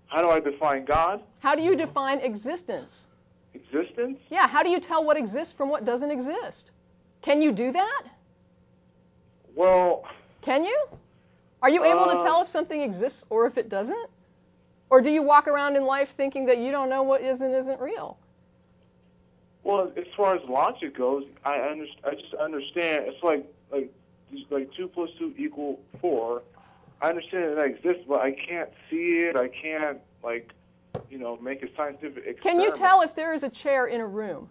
How do I define God? How do you define existence? Existence? Yeah, how do you tell what exists from what doesn't exist? Can you do that? Well... Can you? Are you able to tell if something exists or if it doesn't? Or do you walk around in life thinking that you don't know what is and isn't real? Well, as far as logic goes, I just understand. It's like 2 plus 2 equal 4. I understand that exists, but I can't see it. I can't make a scientific experiment. Can you tell if there is a chair in a room?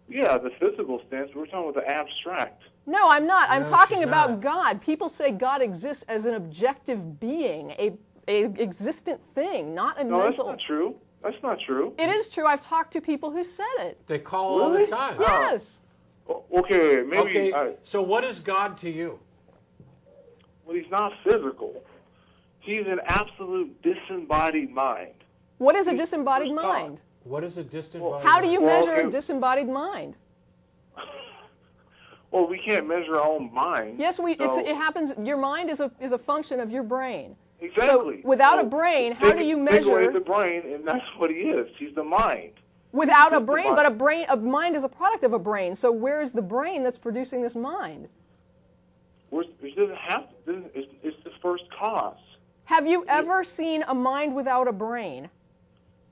Yeah, the physical sense. We're talking about the abstract. No, I'm not. I'm talking about not. God. People say God exists as an objective being, a existent thing, not a mental. No, that's not true. That's not true. It is true. I've talked to people who said it. They call all the Really? time. Yes. Okay, maybe. Okay. So what is God to you? Well, he's not physical. He's an absolute disembodied mind. What is a disembodied mind? What is a disembodied? How do you measure okay. a disembodied mind? Well, we can't measure our own mind. Yes, so- it happens. Your mind is a function of your brain. Exactly. So without a brain, how do you Take away measure? the brain, and that's what he is. He's the mind. Without a Just the brain, mind. but a mind is a product of a brain. So where is the brain that's producing this mind? It doesn't have to. It's the first cause. Have you ever seen a mind without a brain?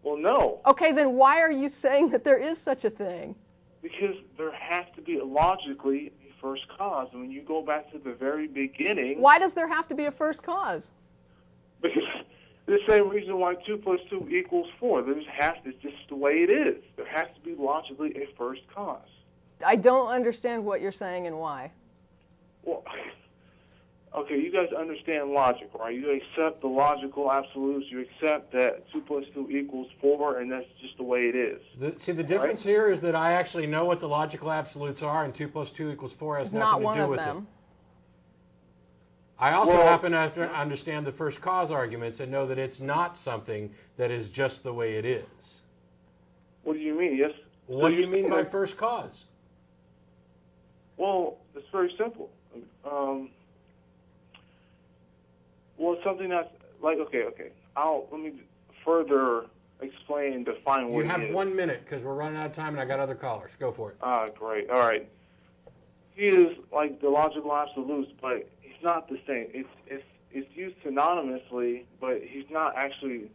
Well, no, Okay, then why are you saying that there is such a thing? because there has to be logically a first cause. And when you go back to the very beginning, Why does there have to be a first cause? because the same reason why 2 plus 2 equals 4. It's just the way it is. There has to be logically a first cause. I don't understand what you're saying and why. Well, okay, you guys understand logic, right? You accept the logical absolutes. You accept that 2 plus 2 equals 4, and that's just the way it is. The difference here is that I actually know what the logical absolutes are, and 2 plus 2 equals 4 has It's nothing not to one do of with them. it. I also Well- happen to understand the first cause arguments and know that it's not something that is just the way it is. What do you mean? Yes. What do you mean by first cause? Well, it's very simple. Well, it's something that's like okay. Let me further explain and define what You it have is. 1 minute because we're running out of time and I got other callers. Go for it. Great. All right. He is like the logical absolutes, but he's not the same. It's used synonymously, but he's not actually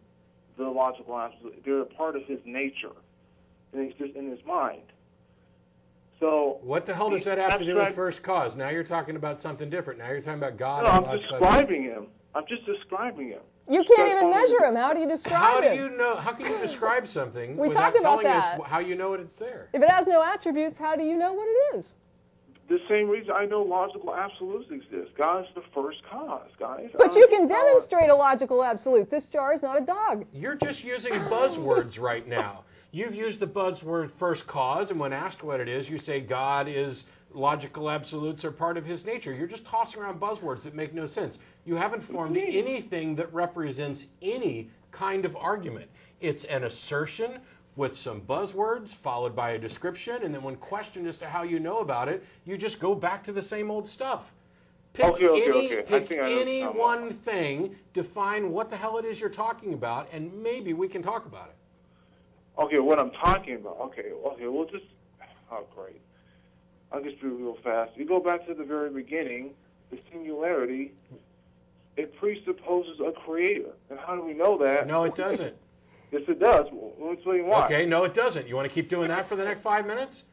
the logical absolute. They're a part of his nature, and it's just in his mind. So What the hell does that have to do with abstract- first cause? Now you're talking about something different. Now you're talking about God. No, and I'm logical describing him. I'm just describing him. You can't That's even all it measure is. him. How do you How describe do him? you know? How can you describe something We without talked about telling us that. how you know it's there? If it has no attributes, how do you know what it is? The same reason I know logical absolutes exist. God is the first cause, guys. But you can demonstrate a logical absolute. This jar is not a dog. You're just using buzzwords right now. You've used the buzzword first cause, and when asked what it is, you say God is logical absolutes are part of his nature. You're just tossing around buzzwords that make no sense. You haven't formed anything that represents any kind of argument. It's an assertion with some buzzwords followed by a description, and then when questioned as to how you know about it, you just go back to the same old stuff. Pick Okay. I pick think I know any something. one thing, define what the hell it is you're talking about, and maybe we can talk about it. Okay, what I'm talking about. Okay, we'll just. Oh, great. I'll just do it real fast. You go back to the very beginning, the singularity, it presupposes a creator. And how do we know that? No, it doesn't. Yes, it does. Well, let me explain why. Okay, no, it doesn't. You want to keep doing that for the next 5 minutes?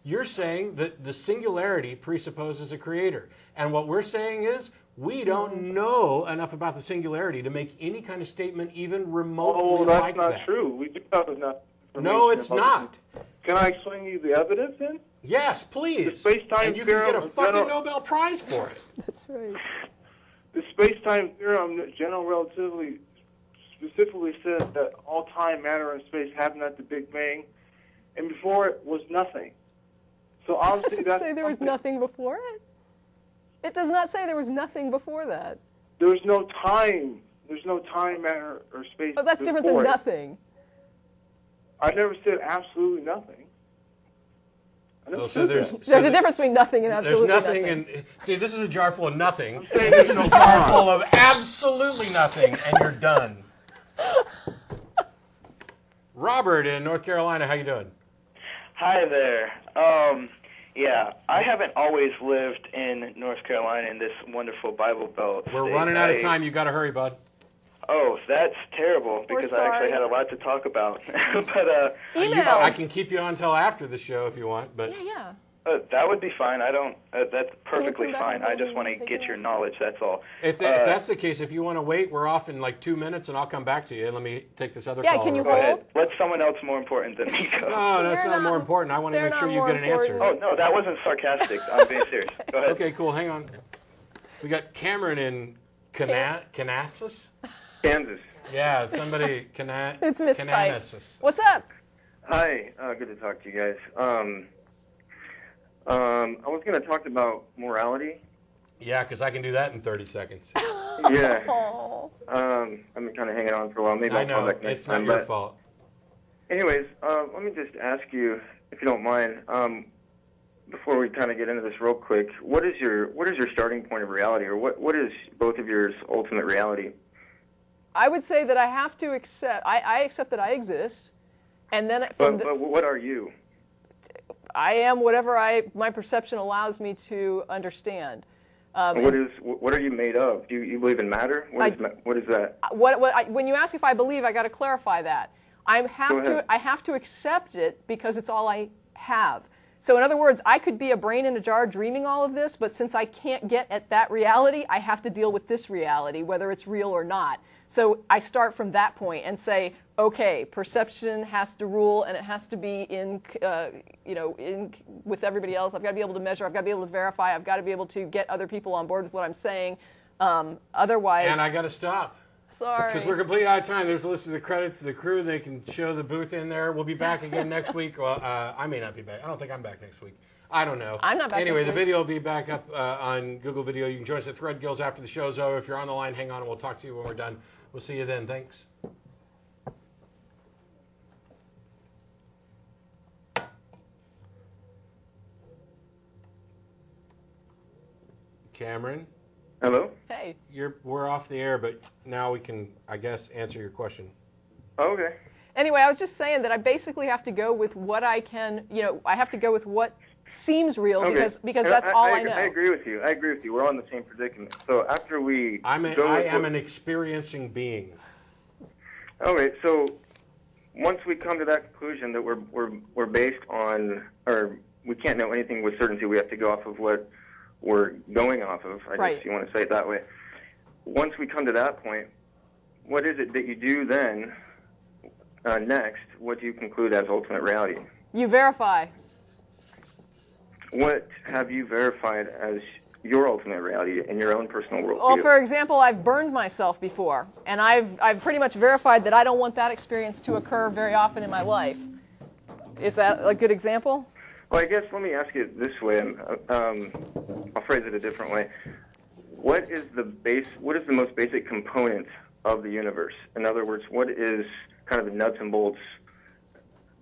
You're saying that the singularity presupposes a creator. And what we're saying is We don't know enough about the singularity to make any kind of statement even remotely Oh, that's like not that. true. We do have enough information. No, it's about not. it. Can I explain you the evidence then? Yes, please. The space-time and you can get a theorem, fucking general- Nobel Prize for it. That's right. The space-time theorem, general relativity, specifically says that all time, matter, and space happened at the Big Bang, and before it was nothing. So obviously Does it that's say there was something. nothing before it? It does not say there was nothing before that. There's no time. There's no time, matter, or space. Oh, that's different than before it. nothing. I never said absolutely nothing. I never Oh, so said there's that. There's a difference between nothing and absolutely There's nothing, nothing. and see, this is a jar full of nothing. And this is a jar full of absolutely nothing, and you're done. Robert in North Carolina, how you doing? Hi there. Yeah, I haven't always lived in North Carolina in this wonderful Bible Belt. We're state. running out of time. You got to hurry, bud. Oh, that's terrible We're because I actually sorry. had a lot to talk about. But Email. I can keep you on until after the show if you want, but Yeah. that would be fine. I don't. That's perfectly come back fine. and I just maybe want to take get it your off? knowledge. That's all. if that's the case, if you want to wait, we're off in like 2 minutes, and I'll come back to you. Let me take this other Yeah, call. can you real Go quick. hold? ahead. Let someone else more important than me go. No, that's They're not more not- important. I want to they're make sure not you more get an answer. important. Oh no, that wasn't sarcastic. I'm being serious. Go ahead. Okay, cool. Hang on. We got Cameron in Canassus? Kansas. Yeah, somebody It's mistyped. Canassus. What's up? Hi, good to talk to you guys. I was going to talk about morality. Yeah, because I can do that in 30 seconds. Yeah. Oh. I've been kind of hanging on for a while. Maybe I I'll call know, back next it's not time. your But fault. anyways, let me just ask you, if you don't mind, before we kind of get into this real quick, what is your starting point of reality, or what is both of yours ultimate reality? I would say that I have to accept. I accept that I exist, and then from But what are you? I am whatever my perception allows me to understand. What are you made of? Do you believe in matter? What is that? When you ask if I believe, I got to clarify that. I have to accept it because it's all I have. So in other words, I could be a brain in a jar dreaming all of this, but since I can't get at that reality, I have to deal with this reality, whether it's real or not. So I start from that point and say, okay, perception has to rule, and it has to be in with everybody else. I've got to be able to measure. I've got to be able to verify. I've got to be able to get other people on board with what I'm saying. Otherwise, And I got to stop. sorry. Because we're completely out of time. There's a list of the credits of the crew. They can show the booth in there. We'll be back again next week. Well, I may not be back. I don't think I'm back next week. I don't know. I'm not back Anyway, next the week. video will be back up on Google Video. You can join us at Thread Guilds after the show's over. If you're on the line, hang on, and we'll talk to you when we're done. We'll see you then. Thanks. Cameron, Hello? Hey. we're off the air, but now we can, I guess, answer your question. Oh, okay. Anyway, I was just saying that I basically have to go with what I can, I have to go with what seems real Okay. because And that's all I know. I agree with you. We're on the same predicament. So after we I go with am what- an experiencing being. Okay, so once we come to that conclusion that we're based on, or we can't know anything with certainty, we have to go off of what we're going off of. I Right. guess you want to say it that way. Once we come to that point, what is it that you do then next? What do you conclude as ultimate reality? You verify. What have you verified as your ultimate reality in your own personal worldview? Well, for example, I've burned myself before, and I've pretty much verified that I don't want that experience to occur very often in my life. Is that a good example? Well, I guess let me ask it this way, and I'll phrase it a different way. What is the most basic component of the universe? In other words, what is kind of the nuts and bolts?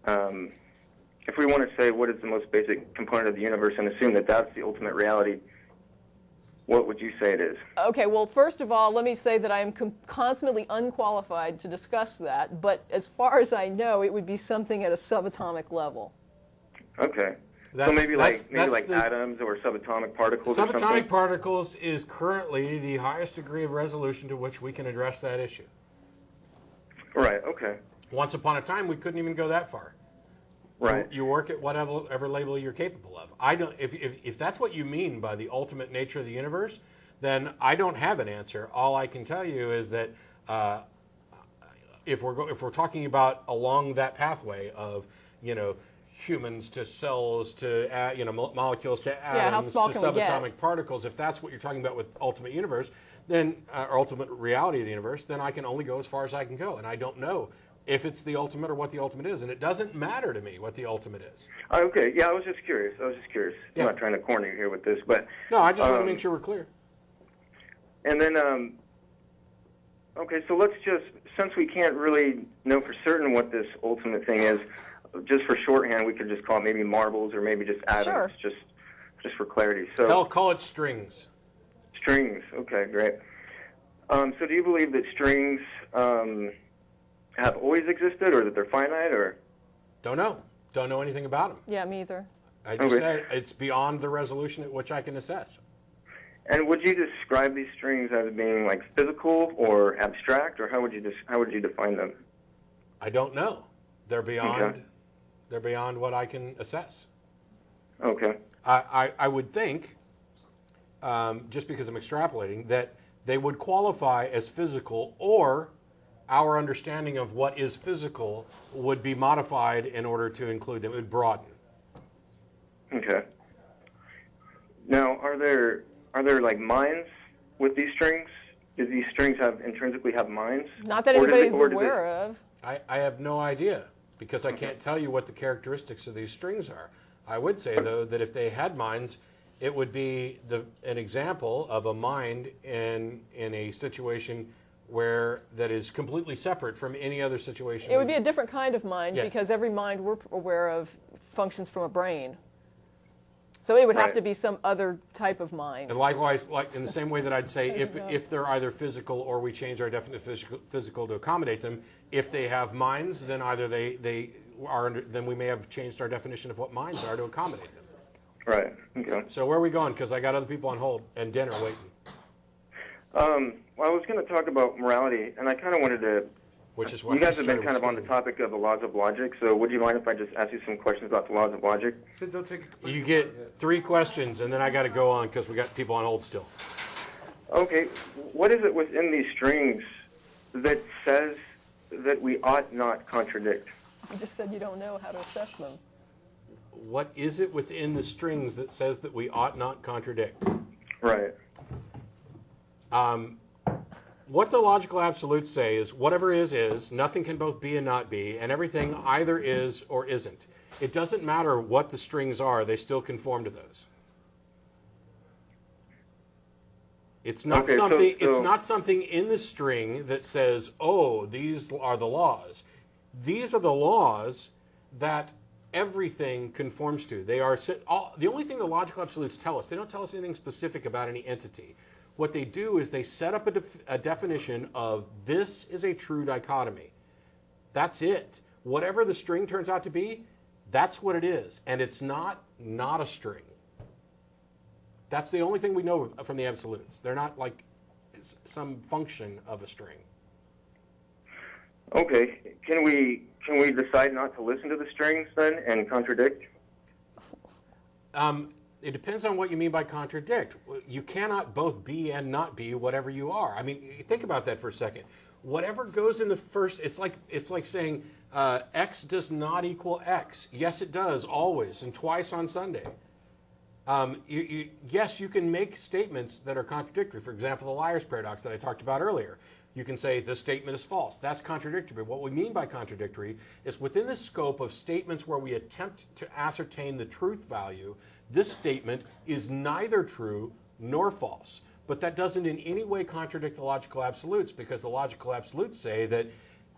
If we want to say what is the most basic component of the universe and assume that that's the ultimate reality, what would you say it is? Okay, well, first of all, let me say that I am consummately unqualified to discuss that, but as far as I know, it would be something at a subatomic level. Okay. So That's- maybe that's like the- atoms or subatomic particles or something? Subatomic particles is currently the highest degree of resolution to which we can address that issue. Right, okay. Once upon a time, we couldn't even go that far. Right. You work at whatever level you're capable of. I don't. If that's what you mean by the ultimate nature of the universe, then I don't have an answer. All I can tell you is that if we're talking about along that pathway of, humans to cells to molecules to atoms to subatomic particles, if that's what you're talking about with ultimate universe, then or ultimate reality of the universe, then I can only go as far as I can go, and I don't know if it's the ultimate or what the ultimate is, and it doesn't matter to me what the ultimate is. Okay, yeah, I was just curious. Yeah. I'm not trying to corner you here with this, but no, I just want to make sure we're clear. And then, okay, so let's just, since we can't really know for certain what this ultimate thing is, just for shorthand, we could just call it maybe marbles or maybe just atoms, just for clarity. So I'll call it strings. Strings, okay, great. So do you believe that strings have always existed, or that they're finite, or? Don't know anything about them. Yeah, me either. I just said it's beyond the resolution at which I can assess. And would you describe these strings as being like physical or abstract, or how would you define them? I don't know. They're beyond. Okay. They're beyond what I can assess. Okay. I would think, just because I'm extrapolating, that they would qualify as physical, or our understanding of what is physical would be modified in order to include them. It would broaden. Okay. Now, are there like minds with these strings? Do these strings intrinsically have minds? Not that anybody's aware of. I have no idea, because I can't tell you what the characteristics of these strings are. I would say, though, that if they had minds, it would be an example of a mind in a situation where that is completely separate from any other situation. It would be a different kind of mind, Yeah. because every mind we're aware of functions from a brain. So it would have to be some other type of mind. And likewise, like in the same way that I'd say, if they're either physical or we change our definition of physical to accommodate them, if they have minds, then either they are then we may have changed our definition of what minds are to accommodate them. Right. Okay. So where are we going? Because I got other people on hold and dinner waiting. Well, I was going to talk about morality, and I kind of wanted to. Which is why you guys have been kind of on the topic of the laws of logic. So would you mind if I just ask you some questions about the laws of logic? You get 3 questions, and then I got to go on because we got people on hold still. Okay. What is it within these strings that says that we ought not contradict? You just said you don't know how to assess them. What is it within the strings that says that we ought not contradict? Right. What the logical absolutes say is whatever is, nothing can both be and not be, and everything either is or isn't. It doesn't matter what the strings are, they still conform to those. It's not it's not something in the string that says, "Oh, these are the laws." These are the laws that everything conforms to. They are the only thing the logical absolutes tell us. They don't tell us anything specific about any entity. What they do is they set up a definition of this is a true dichotomy. That's it. Whatever the string turns out to be, that's what it is. And it's not a string. That's the only thing we know from the absolutes. They're not like some function of a string. Okay. Can we decide not to listen to the strings then and contradict? It depends on what you mean by contradict. You cannot both be and not be whatever you are. I mean, think about that for a second. Whatever goes in the first, it's like saying X does not equal X. Yes, it does, always, and twice on Sunday. Yes, you can make statements that are contradictory. For example, the liar's paradox that I talked about earlier. You can say this statement is false. That's contradictory. What we mean by contradictory is within the scope of statements where we attempt to ascertain the truth value, this statement is neither true nor false. But that doesn't in any way contradict the logical absolutes, because the logical absolutes say that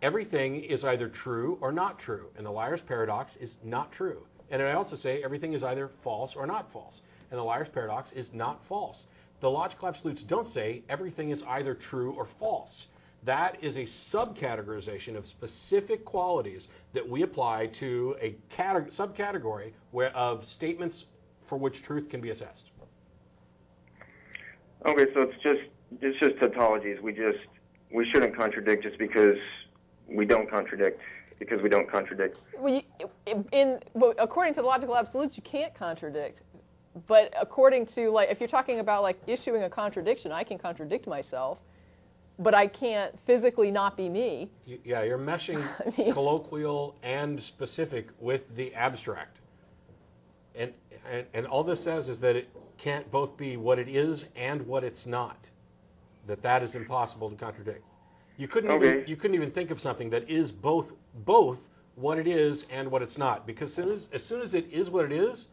everything is either true or not true. And the liar's paradox is not true. And I also say everything is either false or not false. And the liar's paradox is not false. The logical absolutes don't say everything is either true or false. That is a subcategorization of specific qualities that we apply to a subcategory of statements for which truth can be assessed. Okay, so it's just tautologies. We shouldn't contradict just because we don't contradict. Because we don't contradict. Well, according to the logical absolutes, you can't contradict. But according to, like, if you're talking about, like, issuing a contradiction, I can contradict myself, but I can't physically not be me. Yeah, you're meshing colloquial and specific with the abstract. And all this says is that it can't both be what it is and what it's not. That is impossible to contradict. You couldn't even think of something that is both what it is and what it's not, because as soon as it is what it is,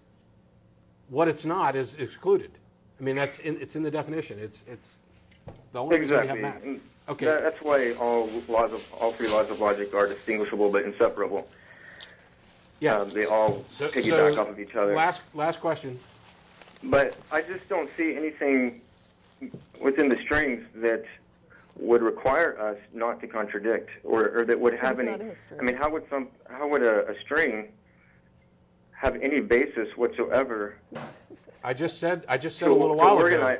what it's not is excluded. I mean, it's in the definition. It's the only reason we have math. Okay. That's why all three laws of logic are distinguishable but inseparable. Yeah. They all piggyback off of each other. Last question. But I just don't see anything within the strings that would require us not to contradict, or that would have any. I mean, how would a string have any basis whatsoever? I just said a little while ago.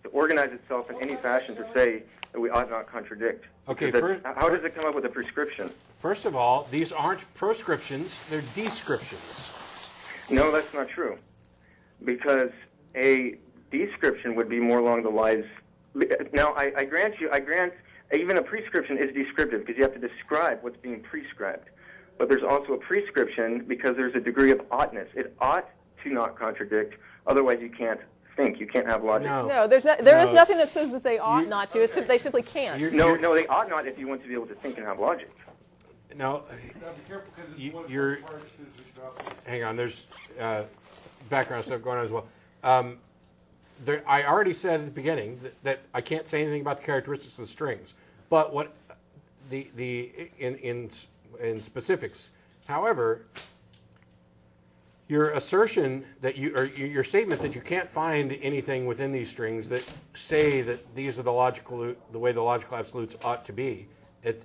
To organize itself in any fashion to say that we ought not contradict. Okay. How does it come up with a prescription? First of all, these aren't proscriptions; they're descriptions. No, that's not true, because a description would be more along the lines. Now, I grant even a prescription is descriptive because you have to describe what's being prescribed. But there's also a prescription because there's a degree of oughtness. It ought to not contradict, otherwise you can't think. You can't have logic. No, there is nothing that says that they ought not to. They simply can't. No, they ought not if you want to be able to think and have logic. No, hang on, there's background stuff going on as well. I already said at the beginning that I can't say anything about the characteristics of the strings, but what in specifics. However, your assertion that your statement that you can't find anything within these strings that say that these are the way the logical absolutes ought to be.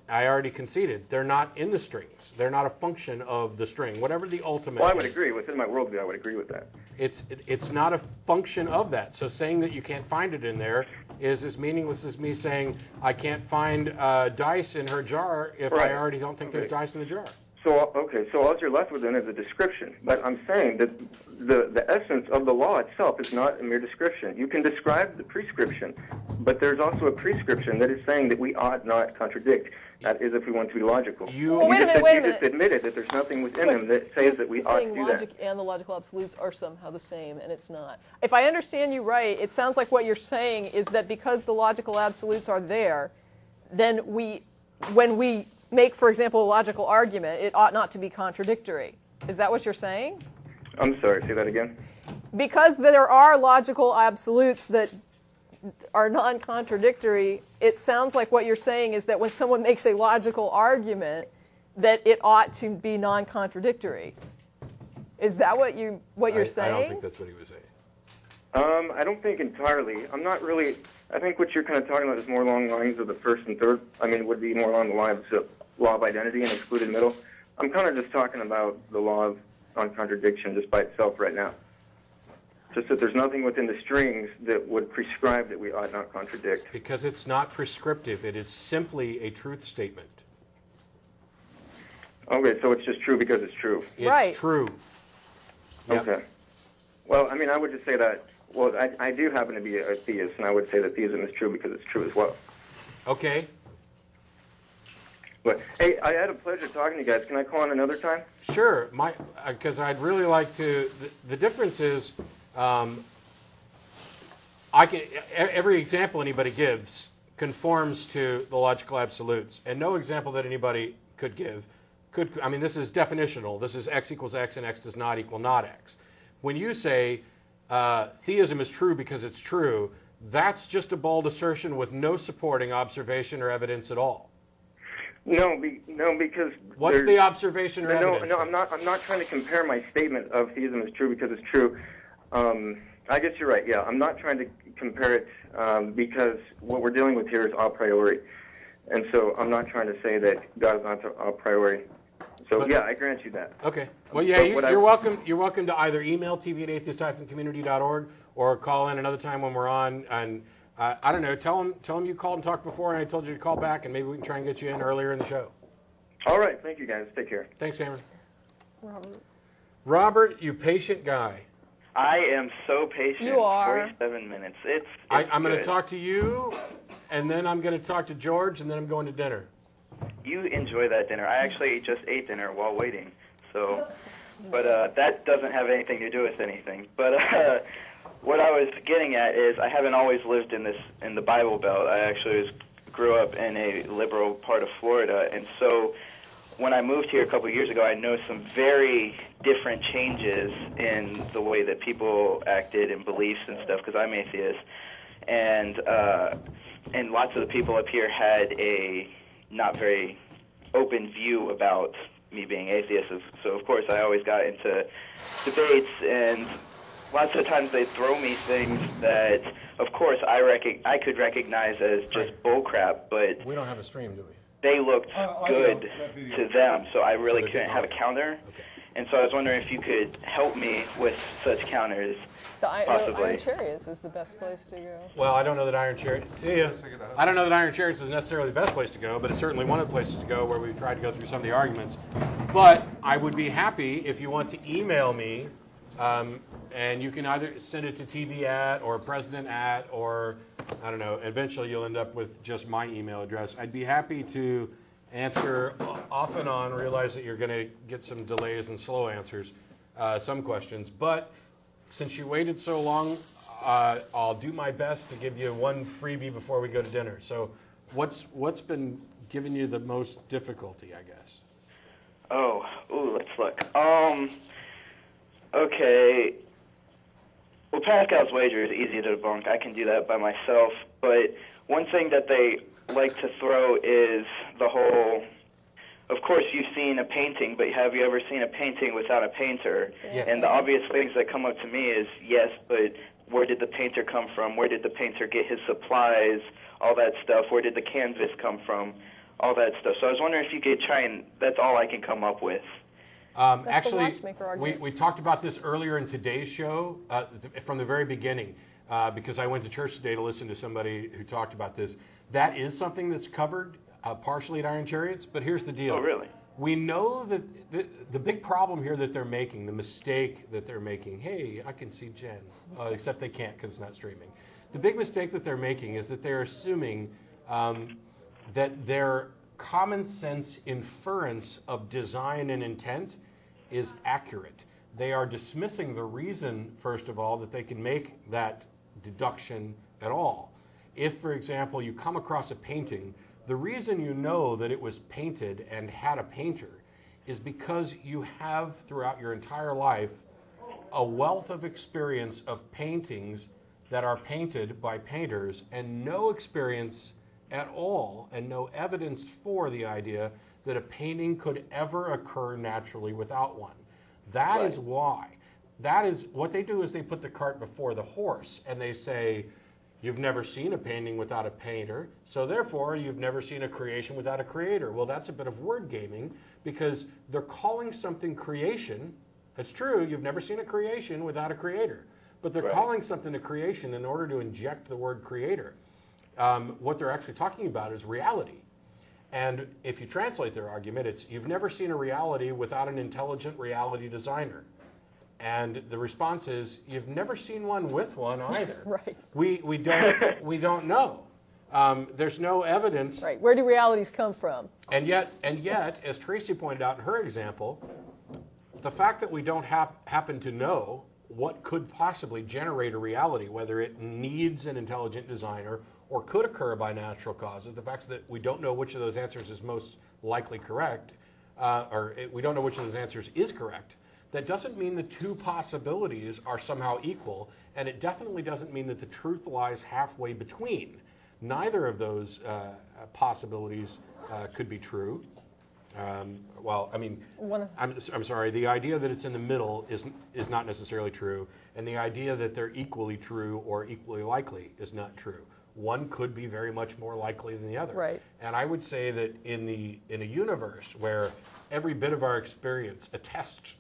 I already conceded. They're not in the strings. They're not a function of the string, whatever the ultimate. Well, I would agree. Within my worldview, I would agree with that. It's not a function of that. So saying that you can't find it in there is as meaningless as me saying I can't find dice in her jar if I already don't think there's dice in the jar. So all you're left with then is a description. But I'm saying that the essence of the law itself is not a mere description. You can describe the prescription, but there's also a prescription that is saying that we ought not contradict. That is, if we want to be logical. Wait a minute. You just admitted that there's nothing within them that says that we ought to do that. Logic and the logical absolutes are somehow the same, and it's not. If I understand you right, it sounds like what you're saying is that because the logical absolutes are there, then when we make, for example, a logical argument, it ought not to be contradictory. Is that what you're saying? I'm sorry, say that again. Because there are logical absolutes that are non-contradictory, it sounds like what you're saying is that when someone makes a logical argument, that it ought to be non-contradictory. Is that what you're saying? I don't think that's what he was saying. I don't think entirely. I'm not really. I think what you're kind of talking about is more along the lines of the first and third. I mean, would be more along the lines of law of identity and excluded middle. I'm kind of just talking about the law of non-contradiction just by itself right now. Just that there's nothing within the strings that would prescribe that we ought not contradict. Because it's not prescriptive. It is simply a truth statement. Okay, so it's just true because it's true. It's true. Yep. Okay. Well, I mean, I would just say that, well, I do happen to be a theist, and I would say that theism is true because it's true as well. Okay. But, hey, I had a pleasure talking to you guys. Can I call in another time? Sure, because I'd really like to. The difference is, every example anybody gives conforms to the logical absolutes, and no example that anybody could give I mean, this is definitional. This is x equals x and x does not equal not x. When you say theism is true because it's true, that's just a bold assertion with no supporting observation or evidence at all. No, because what's the observation or evidence? No, I'm not trying to compare my statement of theism is true because it's true. I guess you're right. Yeah, I'm not trying to compare it because what we're dealing with here is a priori, and so I'm not trying to say that God is not a priori. So yeah, I grant you that. Okay. Well, yeah, you're welcome. You're welcome to either email tv@atheist-community.org or call in another time when we're on. And I don't know. Tell them you called and talked before, and I told you to call back, and maybe we can try and get you in earlier in the show. All right. Thank you, guys. Take care. Thanks, Cameron. Robert, you patient guy. I am so patient. You are. 47 minutes. It's I'm going to good. talk to you, and then I'm going to talk to George, and then I'm going to dinner. You enjoy that dinner. I actually just ate dinner while waiting. So, but that doesn't have anything to do with anything. But what I was getting at is I haven't always lived in the Bible Belt. I actually grew up in a liberal part of Florida, and so when I moved here a couple of years ago, I noticed some very different changes in the way that people acted and beliefs and stuff, because I'm atheist. And lots of the people up here had a not very open view about me being atheist. So, of course, I always got into debates, and lots of times they'd throw me things that, of course, I could recognize as just bullcrap, but We don't have a stream, do we? they looked good to them, so I really So they couldn't have a counter. Okay. And so I was wondering if you could help me with such counters. The Possibly. Iron Chariots is the best place to go. Well, I don't know that Iron Chariots. See ya. I don't know that Iron Chariots is necessarily the best place to go, but it's certainly one of the places to go where we've tried to go through some of the arguments. But I would be happy if you want to email me, and you can either send it to TV@ or president@ or I don't know. Eventually, you'll end up with just my email address. I'd be happy to answer off and on. Realize that you're going to get some delays and slow answers, some questions, but since you waited so long, I'll do my best to give you one freebie before we go to dinner. So what's been giving you the most difficulty, I guess? Let's look. Okay. Well, Pascal's wager is easy to debunk. I can do that by myself. But one thing that they like to throw is the whole, of course, you've seen a painting, but have you ever seen a painting without a painter? Yeah. And the obvious things that come up to me is, yes, but where did the painter come from? Where did the painter get his supplies? All that stuff. Where did the canvas come from? All that stuff. So I was wondering if you could try and, that's all I can come up with. Actually, watchmaker argument. we talked about this earlier in today's show from the very beginning because I went to church today to listen to somebody who talked about this. That is something that's covered partially at Iron Chariots, but here's the deal. Oh, really? We know that the big problem here that they're making, the mistake that they're making, hey, I can see Jen, except they can't because it's not streaming. The big mistake that they're making is that they're assuming that their common sense inference of design and intent is accurate. They are dismissing the reason, first of all, that they can make that deduction at all. If, for example, you come across a painting, the reason you know that it was painted and had a painter is because you have, throughout your entire life, a wealth of experience of paintings that are painted by painters and no experience at all and no evidence for the idea that a painting could ever occur naturally without one. That is why. That is what they do is they put the cart before the horse and they say, you've never seen a painting without a painter, so therefore you've never seen a creation without a creator. Well, that's a bit of word gaming because they're calling something creation. It's true, you've never seen a creation without a creator, but they're calling something a creation in order to inject the word creator. What they're actually talking about is reality. And if you translate their argument, it's you've never seen a reality without an intelligent reality designer. And the response is you've never seen one with one either. Right. We don't know. There's no evidence. Right. Where do realities come from? And yet, as Tracie pointed out in her example, the fact that we don't happen to know what could possibly generate a reality, whether it needs an intelligent designer or could occur by natural causes, the fact that we don't know which of those answers is most likely correct, we don't know which of those answers is correct, that doesn't mean the two possibilities are somehow equal, and it definitely doesn't mean that the truth lies halfway between. Neither of those possibilities could be true. I'm sorry, the idea that it's in the middle is not necessarily true, and the idea that they're equally true or equally likely is not true. One could be very much more likely than the other. Right. And I would say that in a universe where every bit of our experience attests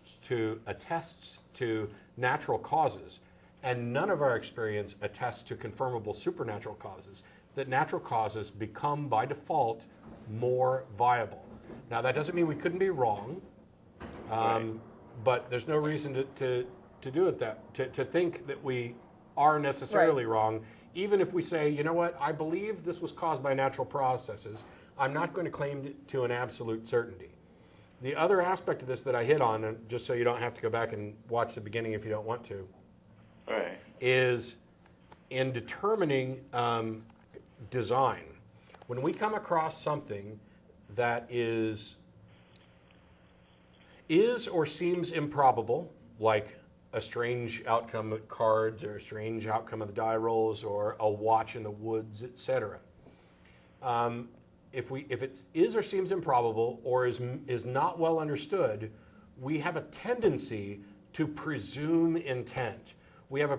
to natural causes, and none of our experience attests to confirmable supernatural causes, that natural causes become by default more viable. Now that doesn't mean we couldn't be wrong, but there's no reason to to do it to think that we are necessarily wrong, even if we say, you know what, I believe this was caused by natural processes. I'm not going to claim it to an absolute certainty. The other aspect of this that I hit on, and just so you don't have to go back and watch the beginning if you don't want to, is in determining design. When we come across something that is or seems improbable, like a strange outcome of cards or a strange outcome of the die rolls or a watch in the woods, etc. If it is or seems improbable or is not well understood, we have a tendency to presume intent. We have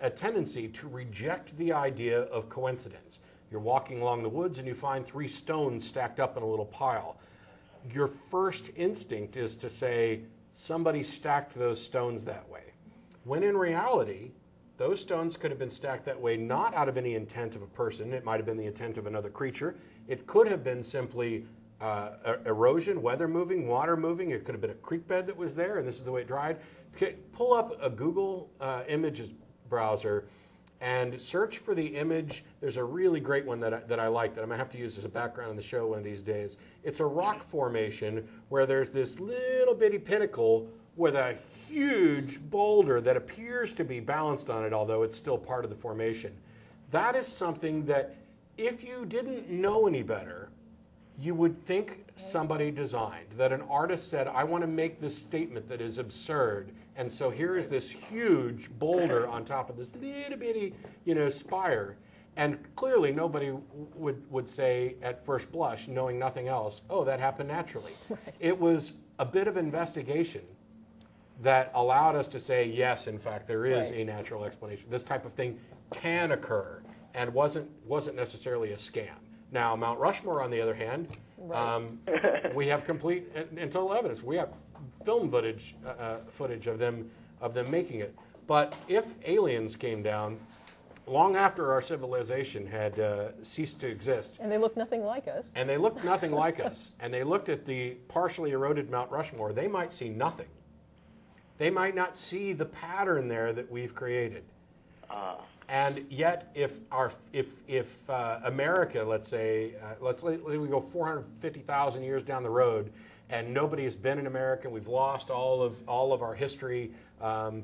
a tendency to reject the idea of coincidence. You're walking along the woods and you find 3 stones stacked up in a little pile. Your first instinct is to say, somebody stacked those stones that way. When in reality, those stones could have been stacked that way not out of any intent of a person. It might have been the intent of another creature. It could have been simply erosion, weather moving, water moving. It could have been a creek bed that was there, and this is the way it dried. Pull up a Google Images browser and search for the image. There's a really great one that I like that I'm going to have to use as a background in the show one of these days. It's a rock formation where there's this little bitty pinnacle with a huge boulder that appears to be balanced on it, although it's still part of the formation. That is something that if you didn't know any better, you would think somebody designed, that an artist said, I want to make this statement that is absurd, and so here is this huge boulder on top of this little bitty, spire. And clearly nobody would say at first blush, knowing nothing else, oh, that happened naturally. Right. It was a bit of investigation that allowed us to say, yes, in fact, there is a natural explanation. This type of thing can occur and wasn't necessarily a scam. Now, Mount Rushmore, on the other hand, we have complete and total evidence. We have film footage of them making it. But if aliens came down long after our civilization had ceased to exist, and they look nothing like us, and they looked at the partially eroded Mount Rushmore, they might see nothing. They might not see the pattern there that we've created. And yet, if America, let's say we go 450,000 years down the road, and nobody has been in America, and we've lost all of our history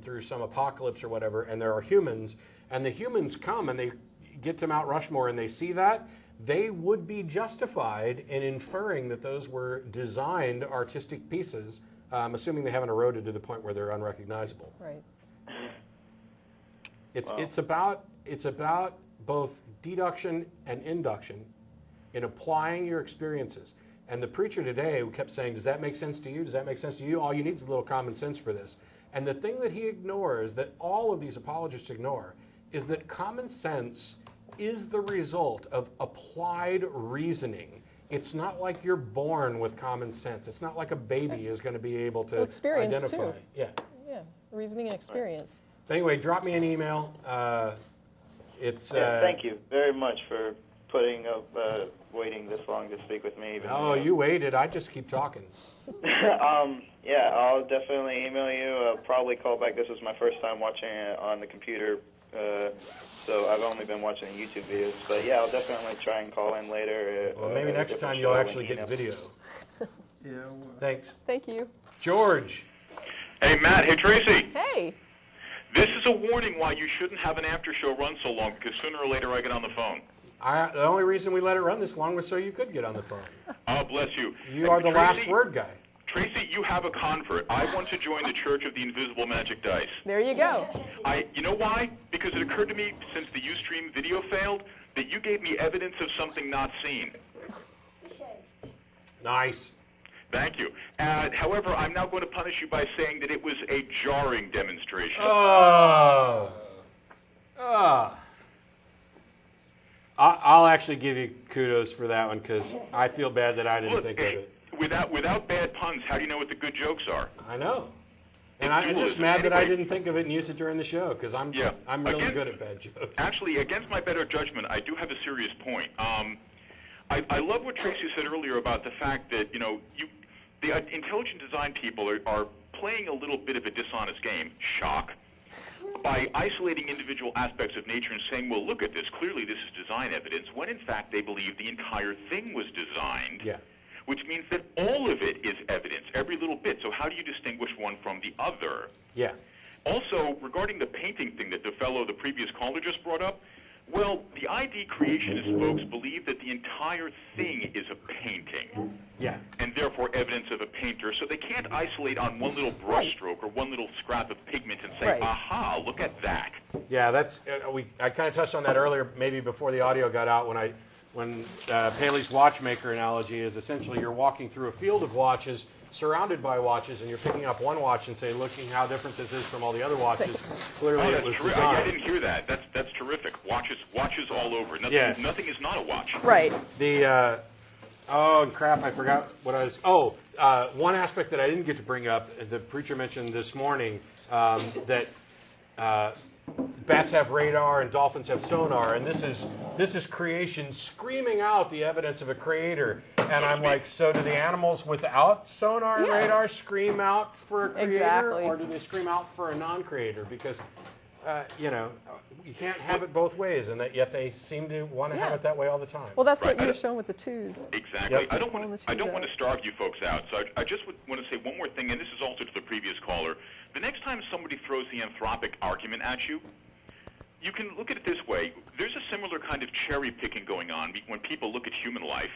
through some apocalypse or whatever, and there are humans, and the humans come and they get to Mount Rushmore and they see that, they would be justified in inferring that those were designed artistic pieces, assuming they haven't eroded to the point where they're unrecognizable. Right. It's about both deduction and induction in applying your experiences. And the preacher today who kept saying, does that make sense to you? Does that make sense to you? All you need is a little common sense for this. And the thing that he ignores, that all of these apologists ignore, is that common sense is the result of applied reasoning. It's not like you're born with common sense. It's not like a baby is going to be able to identify. Too. Yeah, reasoning and experience. But anyway, drop me an email. Thank you very much for putting up, waiting this long to speak with me. You waited. I just keep talking. I'll definitely email you. I'll probably call back. This is my first time watching it on the computer, so I've only been watching YouTube videos. But I'll definitely try and call in later. Well, maybe next time you'll actually get video. Thanks. Thank you. George. Hey, Matt. Hey, Tracie. Hey. This is a warning why you shouldn't have an after show run so long, because sooner or later I get on the phone. The only reason we let it run this long was so you could get on the phone. Oh, bless you. You are the last word guy. Tracie, you have a convert. I want to join the Church of the Invisible Magic Dice. There you go. You know why? Because it occurred to me since the Ustream video failed that you gave me evidence of something not seen. Nice. Thank you. However, I'm now going to punish you by saying that it was a jarring demonstration. I'll actually give you kudos for that one because I feel bad that I didn't think of it. Without bad puns, how do you know what the good jokes are? I know. And I'm just mad that I didn't think of it and use it during the show because I'm really good at bad jokes. Actually, against my better judgment, I do have a serious point. I love what Tracie said earlier about the fact that, the intelligent design people are playing a little bit of a dishonest game. Shock. by isolating individual aspects of nature and saying, well, look at this, clearly this is design evidence, when in fact they believe the entire thing was designed, which means that all of it is evidence, every little bit. So how do you distinguish one from the other? Yeah. Also, regarding the painting thing that the previous caller just brought up, well, the ID creationist folks believe that the entire thing is a painting. Yeah. And therefore evidence of a painter. So they can't isolate on one little brushstroke or one little scrap of pigment and say, aha, look at that. Yeah, that's I kind of touched on that earlier, maybe before the audio got out, when Paley's watchmaker analogy is essentially you're walking through a field of watches, surrounded by watches, and you're picking up one watch and say, looking how different this is from all the other watches. Clearly, it was designed. I didn't hear that. That's terrific. Watches all over. Nothing is not a watch. Right. Oh, crap, I forgot what I was... one aspect that I didn't get to bring up, the preacher mentioned this morning, that bats have radar and dolphins have sonar, and this is creation screaming out the evidence of a creator. And I'm like, so do the animals without sonar and radar scream out for a creator, or do they scream out for a non-creator? Because, you can't have it both ways, and yet they seem to want to have it that way all the time. Well, that's what you were showing with the twos. Exactly. Yep. I don't want to starve you folks out, so I just want to say one more thing, and this is also to the previous caller. The next time somebody throws the anthropic argument at you, you can look at it this way. There's a similar kind of cherry picking going on when people look at human life,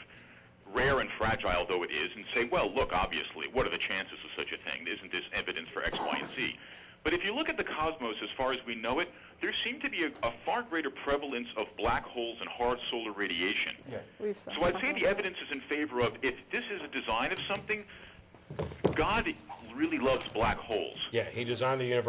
rare and fragile though it is, and say, well, look, obviously, what are the chances of such a thing? Isn't this evidence for X, Y, and Z? But if you look at the cosmos as far as we know it, there seemed to be a far greater prevalence of black holes and hard solar radiation. Yeah. So I'd say the evidence is in favor of, if this is a design of something, God really loves black holes. Yeah, he designed the universe.